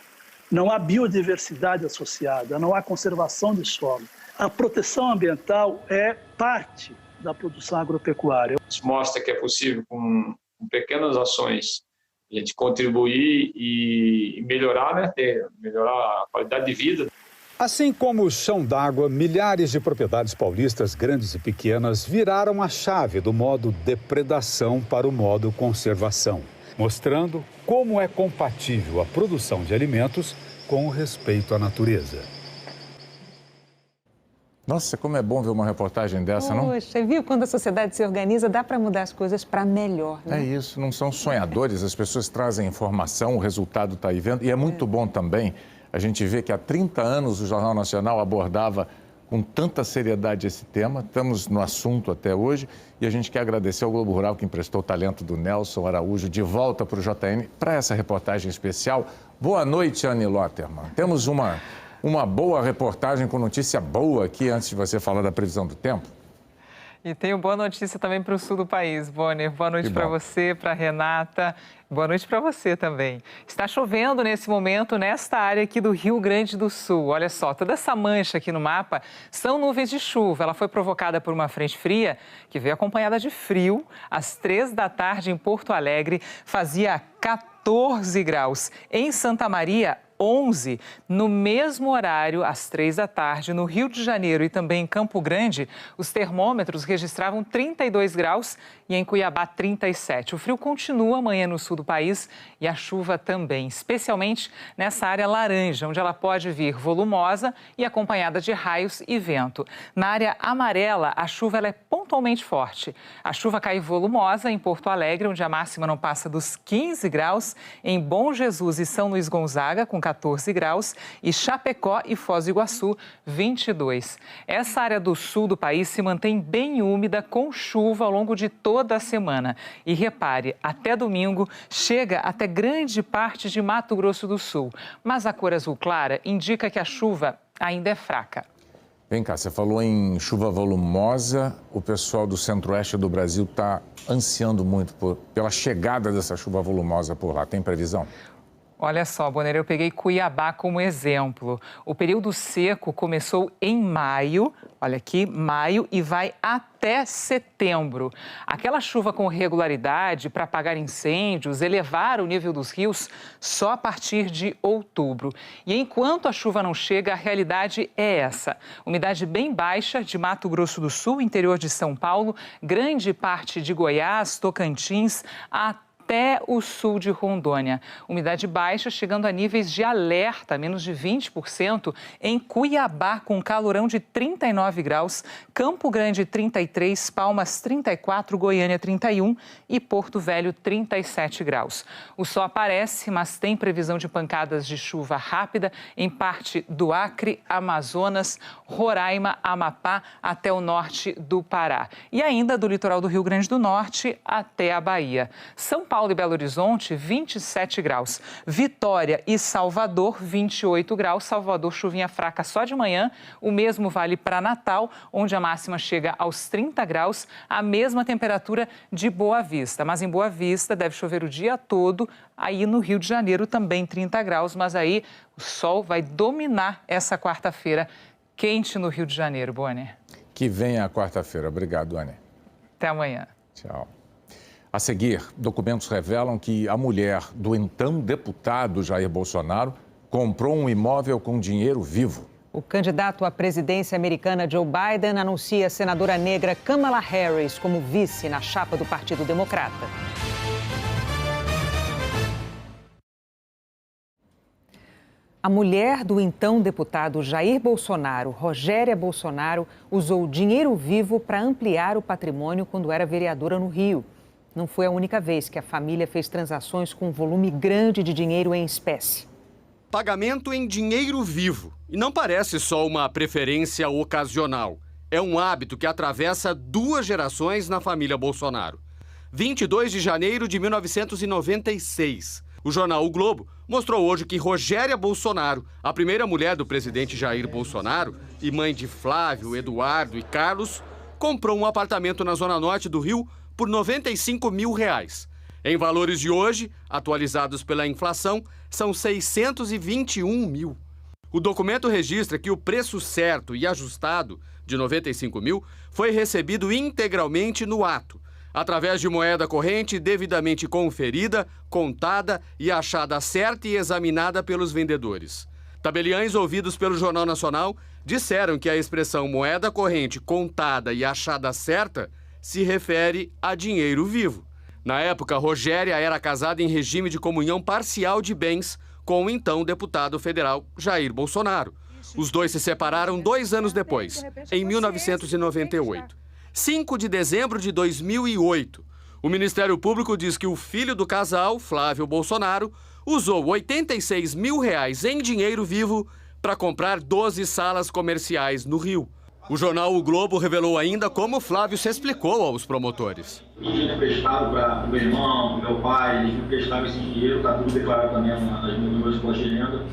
Não há biodiversidade associada, não há conservação de solo. A proteção ambiental é parte da produção agropecuária. Isso mostra que é possível, com pequenas ações, a gente contribuir e melhorar, né? Melhorar a qualidade de vida. Assim como o Chão d'Água, milhares de propriedades paulistas, grandes e pequenas, viraram a chave do modo depredação para o modo conservação, mostrando como é compatível a produção de alimentos com o respeito à natureza. Nossa, como é bom ver uma reportagem dessa, não? Poxa, viu? Quando a sociedade se organiza, dá para mudar as coisas para melhor, né? É isso, não são sonhadores, as pessoas trazem informação, o resultado está aí vendo. E é muito bom também a gente ver que há 30 anos o Jornal Nacional abordava com tanta seriedade esse tema. Estamos no assunto até hoje e a gente quer agradecer ao Globo Rural que emprestou o talento do Nelson Araújo de volta para o JN para essa reportagem especial. Boa noite, Anne Lotterman. Temos uma boa reportagem com notícia boa aqui antes de você falar da previsão do tempo. E tenho boa notícia também para o sul do país, Bonner. Boa noite para você, para Renata. Boa noite para você também. Está chovendo nesse momento nesta área aqui do Rio Grande do Sul. Olha só, toda essa mancha aqui no mapa são nuvens de chuva. Ela foi provocada por uma frente fria que veio acompanhada de frio. Às 3 da tarde em Porto Alegre fazia 14 graus. Em Santa Maria, 11. No mesmo horário, às 3 da tarde, no Rio de Janeiro e também em Campo Grande, os termômetros registravam 32 graus e em Cuiabá 37. O frio continua amanhã no sul do país e a chuva também, especialmente nessa área laranja, onde ela pode vir volumosa e acompanhada de raios e vento. Na área amarela, a chuva ela é pontualmente forte. A chuva cai volumosa em Porto Alegre, onde a máxima não passa dos 15 graus, em Bom Jesus e São Luís Gonzaga, com 14 graus, e Chapecó e Foz do Iguaçu, 22. Essa área do sul do país se mantém bem úmida, com chuva ao longo de toda a semana. E repare, até domingo chega até grande parte de Mato Grosso do Sul. Mas a cor azul clara indica que a chuva ainda é fraca. Vem cá, você falou em chuva volumosa, o pessoal do centro-oeste do Brasil está ansiando muito pela chegada dessa chuva volumosa por lá. Tem previsão? Olha só, Bonner, eu peguei Cuiabá como exemplo. O período seco começou em maio, olha aqui, maio, e vai até até setembro. Aquela chuva com regularidade para apagar incêndios, elevar o nível dos rios só a partir de outubro. E enquanto a chuva não chega, a realidade é essa. Umidade bem baixa de Mato Grosso do Sul, interior de São Paulo, grande parte de Goiás, Tocantins, até o sul de Rondônia. Umidade baixa chegando a níveis de alerta, menos de 20%, em Cuiabá, com calorão de 39 graus, Campo Grande 33, Palmas 34, Goiânia 31 e Porto Velho 37 graus. O sol aparece, mas tem previsão de pancadas de chuva rápida em parte do Acre, Amazonas, Roraima, Amapá, até o norte do Pará. E ainda do litoral do Rio Grande do Norte até a Bahia. São Paulo e Belo Horizonte, 27 graus. Vitória e Salvador, 28 graus. Salvador, chuvinha fraca só de manhã. O mesmo vale para Natal, onde a máxima chega aos 30 graus. A mesma temperatura de Boa Vista. Mas em Boa Vista deve chover o dia todo. Aí no Rio de Janeiro também 30 graus. Mas aí o sol vai dominar essa quarta-feira. Quente no Rio de Janeiro, Bonner. Que venha a quarta-feira. Obrigado, Anne. Até amanhã. Tchau. A seguir, documentos revelam que a mulher do então deputado Jair Bolsonaro comprou um imóvel com dinheiro vivo. O candidato à presidência americana Joe Biden anuncia a senadora negra Kamala Harris como vice na chapa do Partido Democrata. A mulher do então deputado Jair Bolsonaro, Rogéria Bolsonaro, usou dinheiro vivo para ampliar o patrimônio quando era vereadora no Rio. Não foi a única vez que a família fez transações com um volume grande de dinheiro em espécie. Pagamento em dinheiro vivo. E não parece só uma preferência ocasional. É um hábito que atravessa 2 gerações na família Bolsonaro. 22 de janeiro de 1996. O jornal O Globo mostrou hoje que Rogéria Bolsonaro, a primeira mulher do presidente Jair Bolsonaro e mãe de Flávio, Eduardo e Carlos, comprou um apartamento na zona norte do Rio por R$ 95 mil. Em valores de hoje, atualizados pela inflação, são 621 mil. O documento registra que o preço certo e ajustado de 95 mil foi recebido integralmente no ato, através de moeda corrente devidamente conferida, contada e achada certa e examinada pelos vendedores. Tabeliães ouvidos pelo Jornal Nacional disseram que a expressão moeda corrente contada e achada certa se refere a dinheiro vivo. Na época, Rogéria era casada em regime de comunhão parcial de bens com o então deputado federal Jair Bolsonaro. Os dois se separaram 2 anos depois, em 1998. 5 de dezembro de 2008, o Ministério Público diz que o filho do casal, Flávio Bolsonaro, usou R$ 86 mil em dinheiro vivo para comprar 12 salas comerciais no Rio. O jornal O Globo revelou ainda como Flávio se explicou aos promotores. Pedi dinheiro emprestado para o meu irmão, para o meu pai, eles me emprestaram esse dinheiro, está tudo declarado também nas minhas impostos de renda.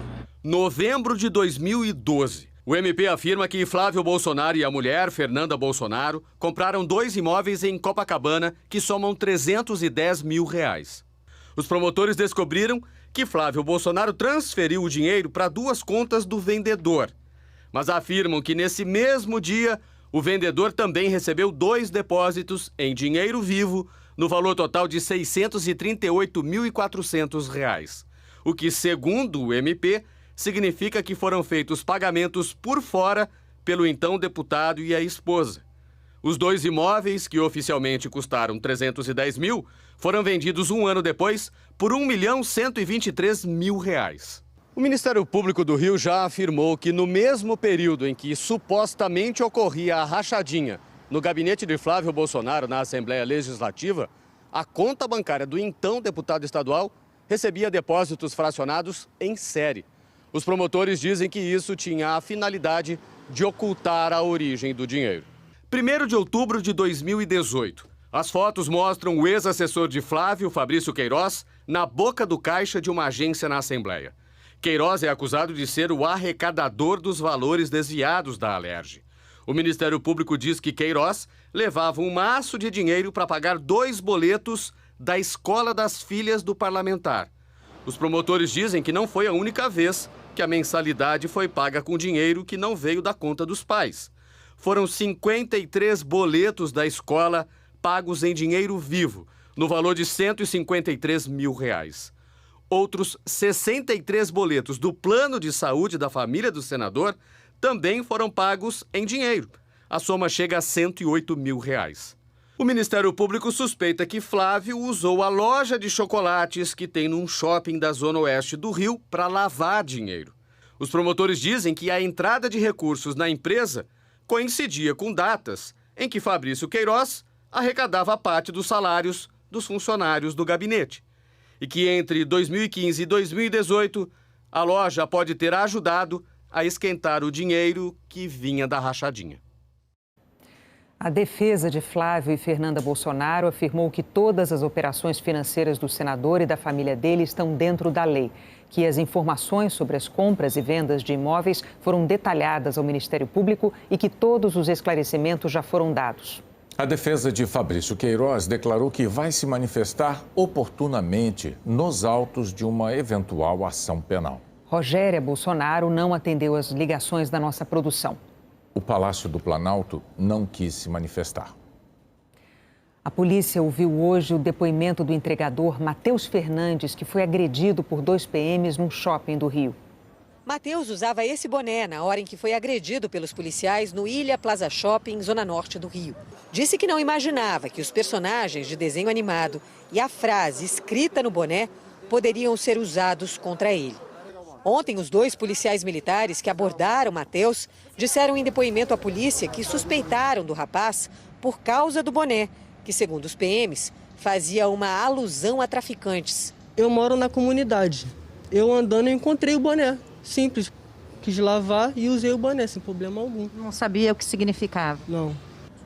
Novembro de 2012. O MP afirma que Flávio Bolsonaro e a mulher, Fernanda Bolsonaro, compraram 2 imóveis em Copacabana que somam R$ 310 mil. Os promotores descobriram que Flávio Bolsonaro transferiu o dinheiro para 2 contas do vendedor. Mas afirmam que nesse mesmo dia, o vendedor também recebeu 2 depósitos em dinheiro vivo, no valor total de R$ 638.400. O que, segundo o MP, significa que foram feitos pagamentos por fora pelo então deputado e a esposa. Os 2 imóveis, que oficialmente custaram R$ 310 mil, foram vendidos 1 ano depois por R$ 1.123.000. O Ministério Público do Rio já afirmou que no mesmo período em que supostamente ocorria a rachadinha no gabinete de Flávio Bolsonaro na Assembleia Legislativa, a conta bancária do então deputado estadual recebia depósitos fracionados em série. Os promotores dizem que isso tinha a finalidade de ocultar a origem do dinheiro. 1º de outubro de 2018. As fotos mostram o ex-assessor de Flávio, Fabrício Queiroz, na boca do caixa de uma agência na Assembleia. Queiroz é acusado de ser o arrecadador dos valores desviados da Alerj. O Ministério Público diz que Queiroz levava um maço de dinheiro para pagar 2 boletos da escola das filhas do parlamentar. Os promotores dizem que não foi a única vez que a mensalidade foi paga com dinheiro que não veio da conta dos pais. foram 53 boletos da escola pagos em dinheiro vivo, no valor de R$ 153 mil. Outros 63 boletos do plano de saúde da família do senador também foram pagos em dinheiro. A soma chega a R$ 108 mil. O Ministério Público suspeita que Flávio usou a loja de chocolates que tem num shopping da zona oeste do Rio para lavar dinheiro. Os promotores dizem que a entrada de recursos na empresa coincidia com datas em que Fabrício Queiroz arrecadava parte dos salários dos funcionários do gabinete. E que entre 2015 e 2018, a loja pode ter ajudado a esquentar o dinheiro que vinha da rachadinha. A defesa de Flávio e Fernanda Bolsonaro afirmou que todas as operações financeiras do senador e da família dele estão dentro da lei, que as informações sobre as compras e vendas de imóveis foram detalhadas ao Ministério Público e que todos os esclarecimentos já foram dados. A defesa de Fabrício Queiroz declarou que vai se manifestar oportunamente nos autos de uma eventual ação penal. Rogéria Bolsonaro não atendeu as ligações da nossa produção. O Palácio do Planalto não quis se manifestar. A polícia ouviu hoje o depoimento do entregador Matheus Fernandes, que foi agredido por 2 PMs num shopping do Rio. Matheus usava esse boné na hora em que foi agredido pelos policiais no Ilha Plaza Shopping, zona norte do Rio. Disse que não imaginava que os personagens de desenho animado e a frase escrita no boné poderiam ser usados contra ele. Ontem, os 2 policiais militares que abordaram Matheus disseram em depoimento à polícia que suspeitaram do rapaz por causa do boné, que, segundo os PMs, fazia uma alusão a traficantes. Eu moro na comunidade. Eu andando, eu encontrei o boné. Simples. Quis lavar e usei o boné, sem problema algum. Não sabia o que significava? Não.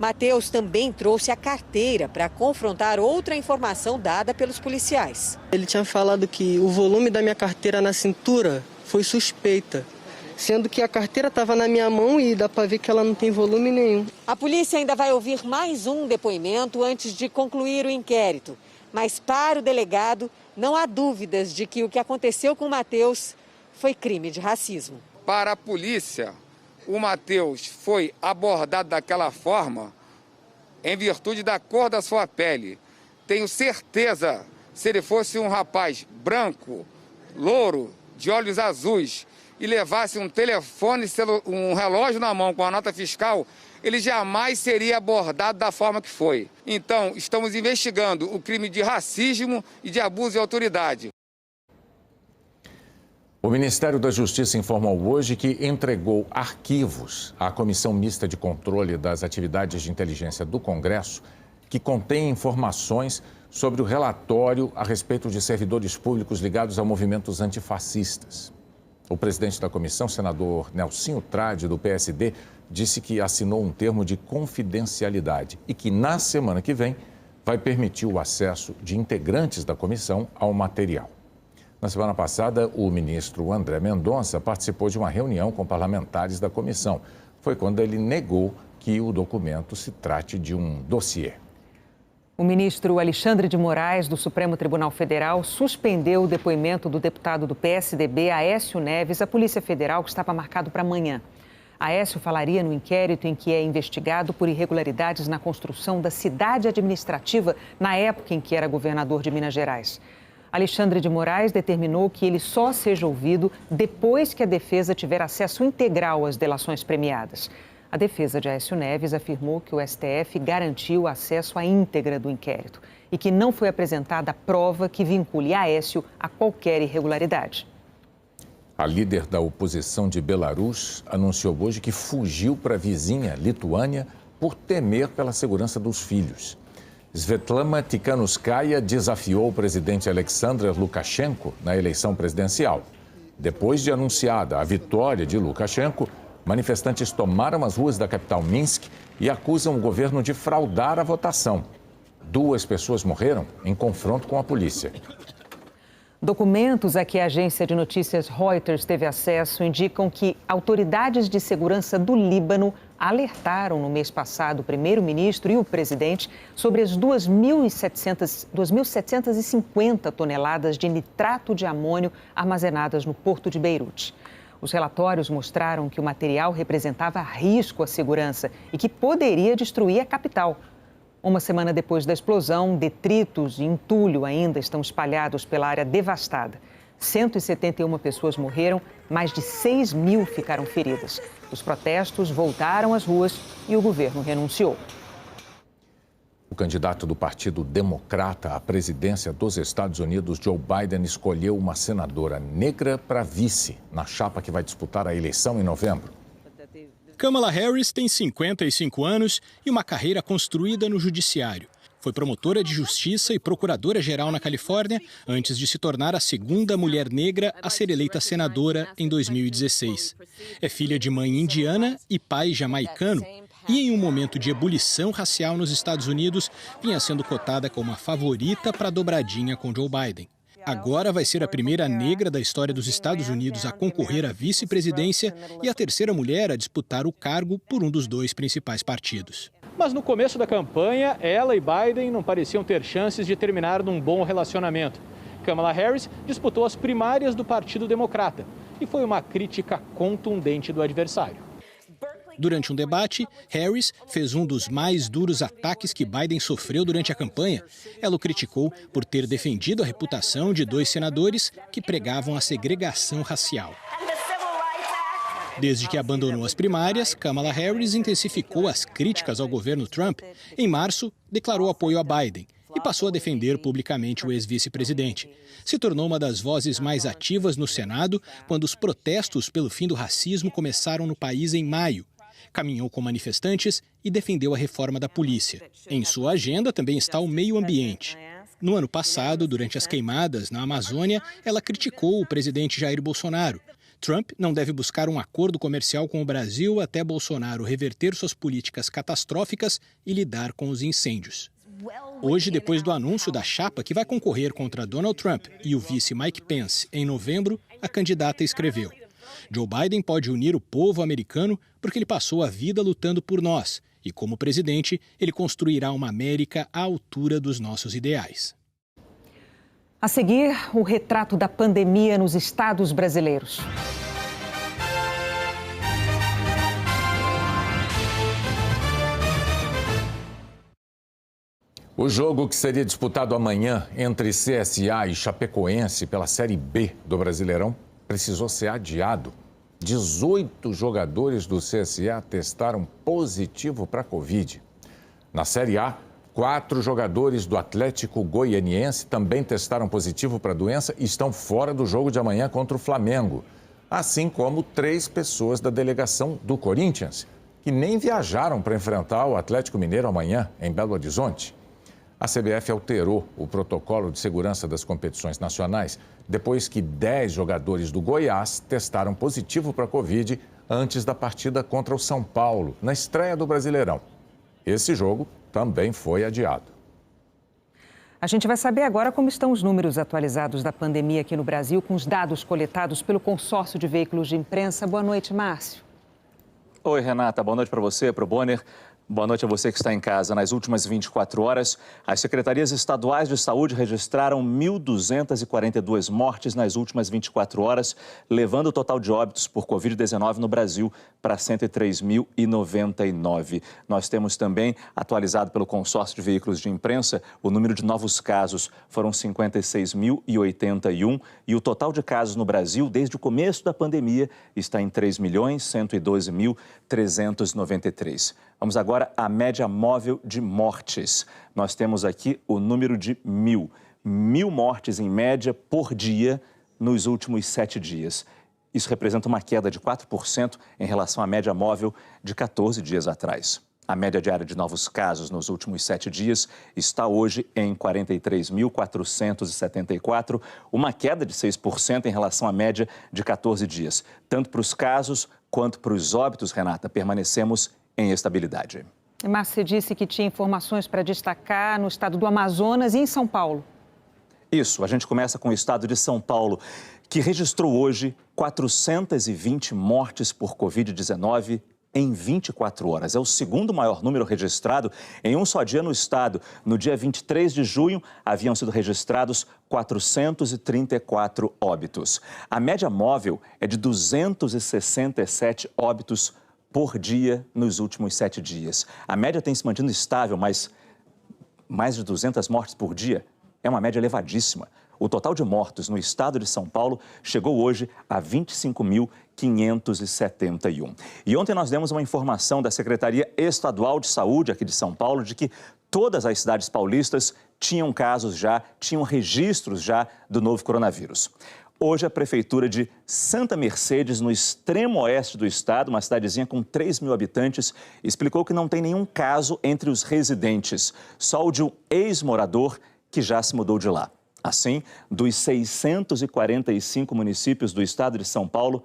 Matheus também trouxe a carteira para confrontar outra informação dada pelos policiais. Ele tinha falado que o volume da minha carteira na cintura foi suspeita, sendo que a carteira estava na minha mão e dá para ver que ela não tem volume nenhum. A polícia ainda vai ouvir mais um depoimento antes de concluir o inquérito. Mas para o delegado, não há dúvidas de que o que aconteceu com o Matheus foi crime de racismo. Para a polícia, o Matheus foi abordado daquela forma em virtude da cor da sua pele. Tenho certeza, se ele fosse um rapaz branco, louro, de olhos azuis e levasse um telefone, um relógio na mão com a nota fiscal, ele jamais seria abordado da forma que foi. Então, estamos investigando o crime de racismo e de abuso de autoridade. O Ministério da Justiça informou hoje que entregou arquivos à Comissão Mista de Controle das Atividades de Inteligência do Congresso, que contém informações sobre o relatório a respeito de servidores públicos ligados a movimentos antifascistas. O presidente da comissão, senador Nelsinho Trade, do PSD, disse que assinou um termo de confidencialidade e que, na semana que vem, vai permitir o acesso de integrantes da comissão ao material. Na semana passada, o ministro André Mendonça participou de uma reunião com parlamentares da comissão. Foi quando ele negou que o documento se trate de um dossiê. O ministro Alexandre de Moraes, do Supremo Tribunal Federal, suspendeu o depoimento do deputado do PSDB, Aécio Neves, à Polícia Federal, que estava marcado para amanhã. Aécio falaria no inquérito em que é investigado por irregularidades na construção da cidade administrativa na época em que era governador de Minas Gerais. Alexandre de Moraes determinou que ele só seja ouvido depois que a defesa tiver acesso integral às delações premiadas. A defesa de Aécio Neves afirmou que o STF garantiu acesso à íntegra do inquérito e que não foi apresentada prova que vincule Aécio a qualquer irregularidade. A líder da oposição de Belarus anunciou hoje que fugiu para a vizinha Lituânia por temer pela segurança dos filhos. Svetlana Tikhanovskaya desafiou o presidente Alexander Lukashenko na eleição presidencial. Depois de anunciada a vitória de Lukashenko, manifestantes tomaram as ruas da capital Minsk e acusam o governo de fraudar a votação. 2 pessoas morreram em confronto com a polícia. Documentos a que a agência de notícias Reuters teve acesso indicam que autoridades de segurança do Líbano alertaram no mês passado o primeiro-ministro e o presidente sobre as 2.750 toneladas de nitrato de amônio armazenadas no porto de Beirute. Os relatórios mostraram que o material representava risco à segurança e que poderia destruir a capital. Uma semana depois da explosão, detritos e entulho ainda estão espalhados pela área devastada. 171 pessoas morreram, mais de 6 mil ficaram feridas. Os protestos voltaram às ruas e o governo renunciou. O candidato do Partido Democrata à presidência dos Estados Unidos, Joe Biden, escolheu uma senadora negra para vice na chapa que vai disputar a eleição em novembro. Kamala Harris tem 55 anos e uma carreira construída no judiciário. Foi promotora de justiça e procuradora-geral na Califórnia antes de se tornar a segunda mulher negra a ser eleita senadora em 2016. É filha de mãe indiana e pai jamaicano e, em um momento de ebulição racial nos Estados Unidos, vinha sendo cotada como a favorita para a dobradinha com Joe Biden. Agora vai ser a primeira negra da história dos Estados Unidos a concorrer à vice-presidência e a terceira mulher a disputar o cargo por um dos dois principais partidos. Mas no começo da campanha, ela e Biden não pareciam ter chances de terminar num bom relacionamento. Kamala Harris disputou as primárias do Partido Democrata e foi uma crítica contundente do adversário. Durante um debate, Harris fez um dos mais duros ataques que Biden sofreu durante a campanha. Ela o criticou por ter defendido a reputação de dois senadores que pregavam a segregação racial. Desde que abandonou as primárias, Kamala Harris intensificou as críticas ao governo Trump. Em março, declarou apoio a Biden e passou a defender publicamente o ex-vice-presidente. Se tornou uma das vozes mais ativas no Senado quando os protestos pelo fim do racismo começaram no país em maio. Caminhou com manifestantes e defendeu a reforma da polícia. Em sua agenda também está o meio ambiente. No ano passado, durante as queimadas na Amazônia, ela criticou o presidente Jair Bolsonaro. Trump não deve buscar um acordo comercial com o Brasil até Bolsonaro reverter suas políticas catastróficas e lidar com os incêndios. Hoje, depois do anúncio da chapa que vai concorrer contra Donald Trump e o vice Mike Pence em novembro, a candidata escreveu: Joe Biden pode unir o povo americano porque ele passou a vida lutando por nós e, como presidente, ele construirá uma América à altura dos nossos ideais. A seguir, o retrato da pandemia nos estados brasileiros. O jogo que seria disputado amanhã entre CSA e Chapecoense pela Série B do Brasileirão precisou ser adiado. 18 jogadores do CSA testaram positivo para a Covid. Na Série A, 4 jogadores do Atlético Goianiense também testaram positivo para a doença e estão fora do jogo de amanhã contra o Flamengo. Assim como 3 pessoas da delegação do Corinthians, que nem viajaram para enfrentar o Atlético Mineiro amanhã, em Belo Horizonte. A CBF alterou o protocolo de segurança das competições nacionais depois que 10 jogadores do Goiás testaram positivo para a Covid antes da partida contra o São Paulo, na estreia do Brasileirão. Esse jogo também foi adiado. A gente vai saber agora como estão os números atualizados da pandemia aqui no Brasil, com os dados coletados pelo consórcio de veículos de imprensa. Boa noite, Márcio. Oi, Renata. Boa noite para você, para o Bonner. Boa noite a você que está em casa. Nas últimas 24 horas, as secretarias estaduais de saúde registraram 1.242 mortes nas últimas 24 horas, levando o total de óbitos por Covid-19 no Brasil para 103.099. Nós temos também, atualizado pelo consórcio de veículos de imprensa, o número de novos casos foram 56.081 e o total de casos no Brasil, desde o começo da pandemia, está em 3.112.393. Vamos agora à média móvel de mortes. Nós temos aqui o número de 1.000. 1.000 mortes em média por dia nos últimos 7 dias. Isso representa uma queda de 4% em relação à média móvel de 14 dias atrás. A média diária de novos casos nos últimos 7 dias está hoje em 43.474, uma queda de 6% em relação à média de 14 dias. Tanto para os casos quanto para os óbitos, Renata, permanecemos em estabilidade. Márcio, você disse que tinha informações para destacar no estado do Amazonas e em São Paulo. Isso, a gente começa com o estado de São Paulo, que registrou hoje 420 mortes por Covid-19 em 24 horas. É o segundo maior número registrado em um só dia no estado. No dia 23 de junho, haviam sido registrados 434 óbitos. A média móvel é de 267 óbitos por dia nos últimos 7 dias. A média tem se mantido estável, mas mais de 200 mortes por dia é uma média elevadíssima. O total de mortos no estado de São Paulo chegou hoje a 25.571. E ontem nós demos uma informação da Secretaria Estadual de Saúde aqui de São Paulo de que todas as cidades paulistas tinham casos já, tinham registros já do novo coronavírus. Hoje, a Prefeitura de Santa Mercedes, no extremo oeste do estado, uma cidadezinha com 3 mil habitantes, explicou que não tem nenhum caso entre os residentes, só o de um ex-morador que já se mudou de lá. Assim, dos 645 municípios do estado de São Paulo,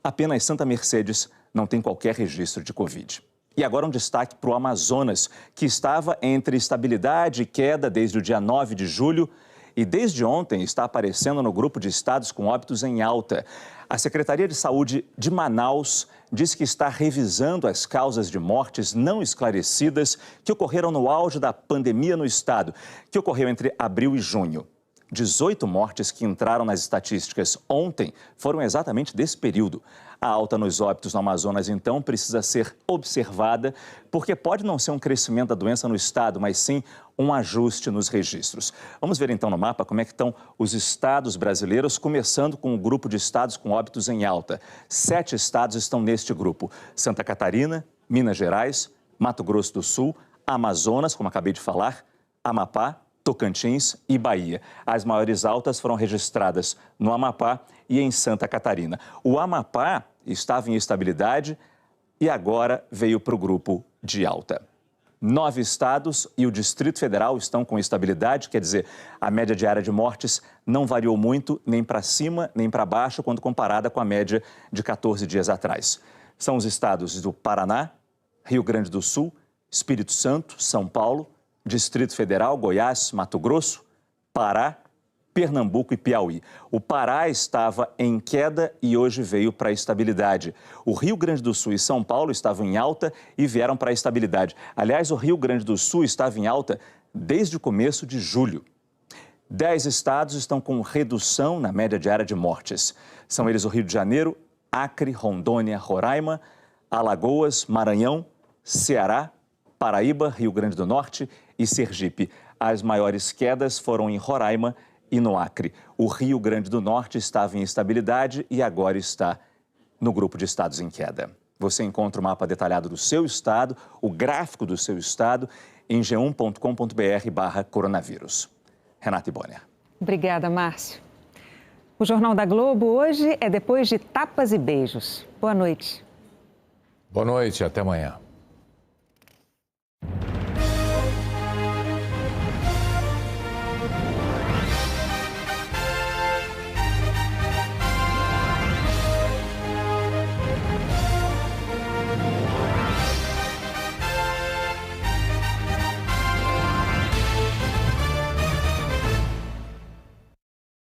apenas Santa Mercedes não tem qualquer registro de Covid. E agora um destaque para o Amazonas, que estava entre estabilidade e queda desde o dia 9 de julho e desde ontem está aparecendo no grupo de estados com óbitos em alta. A Secretaria de Saúde de Manaus disse que está revisando as causas de mortes não esclarecidas que ocorreram no auge da pandemia no estado, que ocorreu entre abril e junho. 18 mortes que entraram nas estatísticas ontem foram exatamente desse período. A alta nos óbitos no Amazonas, então, precisa ser observada, porque pode não ser um crescimento da doença no estado, mas sim um ajuste nos registros. Vamos ver, então, no mapa como é que estão os estados brasileiros, começando com o grupo de estados com óbitos em alta. 7 estados estão neste grupo: Santa Catarina, Minas Gerais, Mato Grosso do Sul, Amazonas, como acabei de falar, Amapá, Tocantins e Bahia. As maiores altas foram registradas no Amapá e em Santa Catarina. O Amapá estava em estabilidade e agora veio para o grupo de alta. 9 estados e o Distrito Federal estão com estabilidade, quer dizer, a média diária de mortes não variou muito, nem para cima, nem para baixo, quando comparada com a média de 14 dias atrás. São os estados do Paraná, Rio Grande do Sul, Espírito Santo, São Paulo, Distrito Federal, Goiás, Mato Grosso, Pará, Pernambuco e Piauí. O Pará estava em queda e hoje veio para a estabilidade. O Rio Grande do Sul e São Paulo estavam em alta e vieram para a estabilidade. Aliás, o Rio Grande do Sul estava em alta desde o começo de julho. 10 estados estão com redução na média diária de mortes. São eles o Rio de Janeiro, Acre, Rondônia, Roraima, Alagoas, Maranhão, Ceará, Paraíba, Rio Grande do Norte e Sergipe. As maiores quedas foram em Roraima e no Acre. O Rio Grande do Norte estava em estabilidade e agora está no grupo de estados em queda. Você encontra o mapa detalhado do seu estado, o gráfico do seu estado, em g1.com.br/coronavírus. Renata Bonner. Obrigada, Márcio. O Jornal da Globo hoje é depois de tapas e beijos. Boa noite. Boa noite, até amanhã.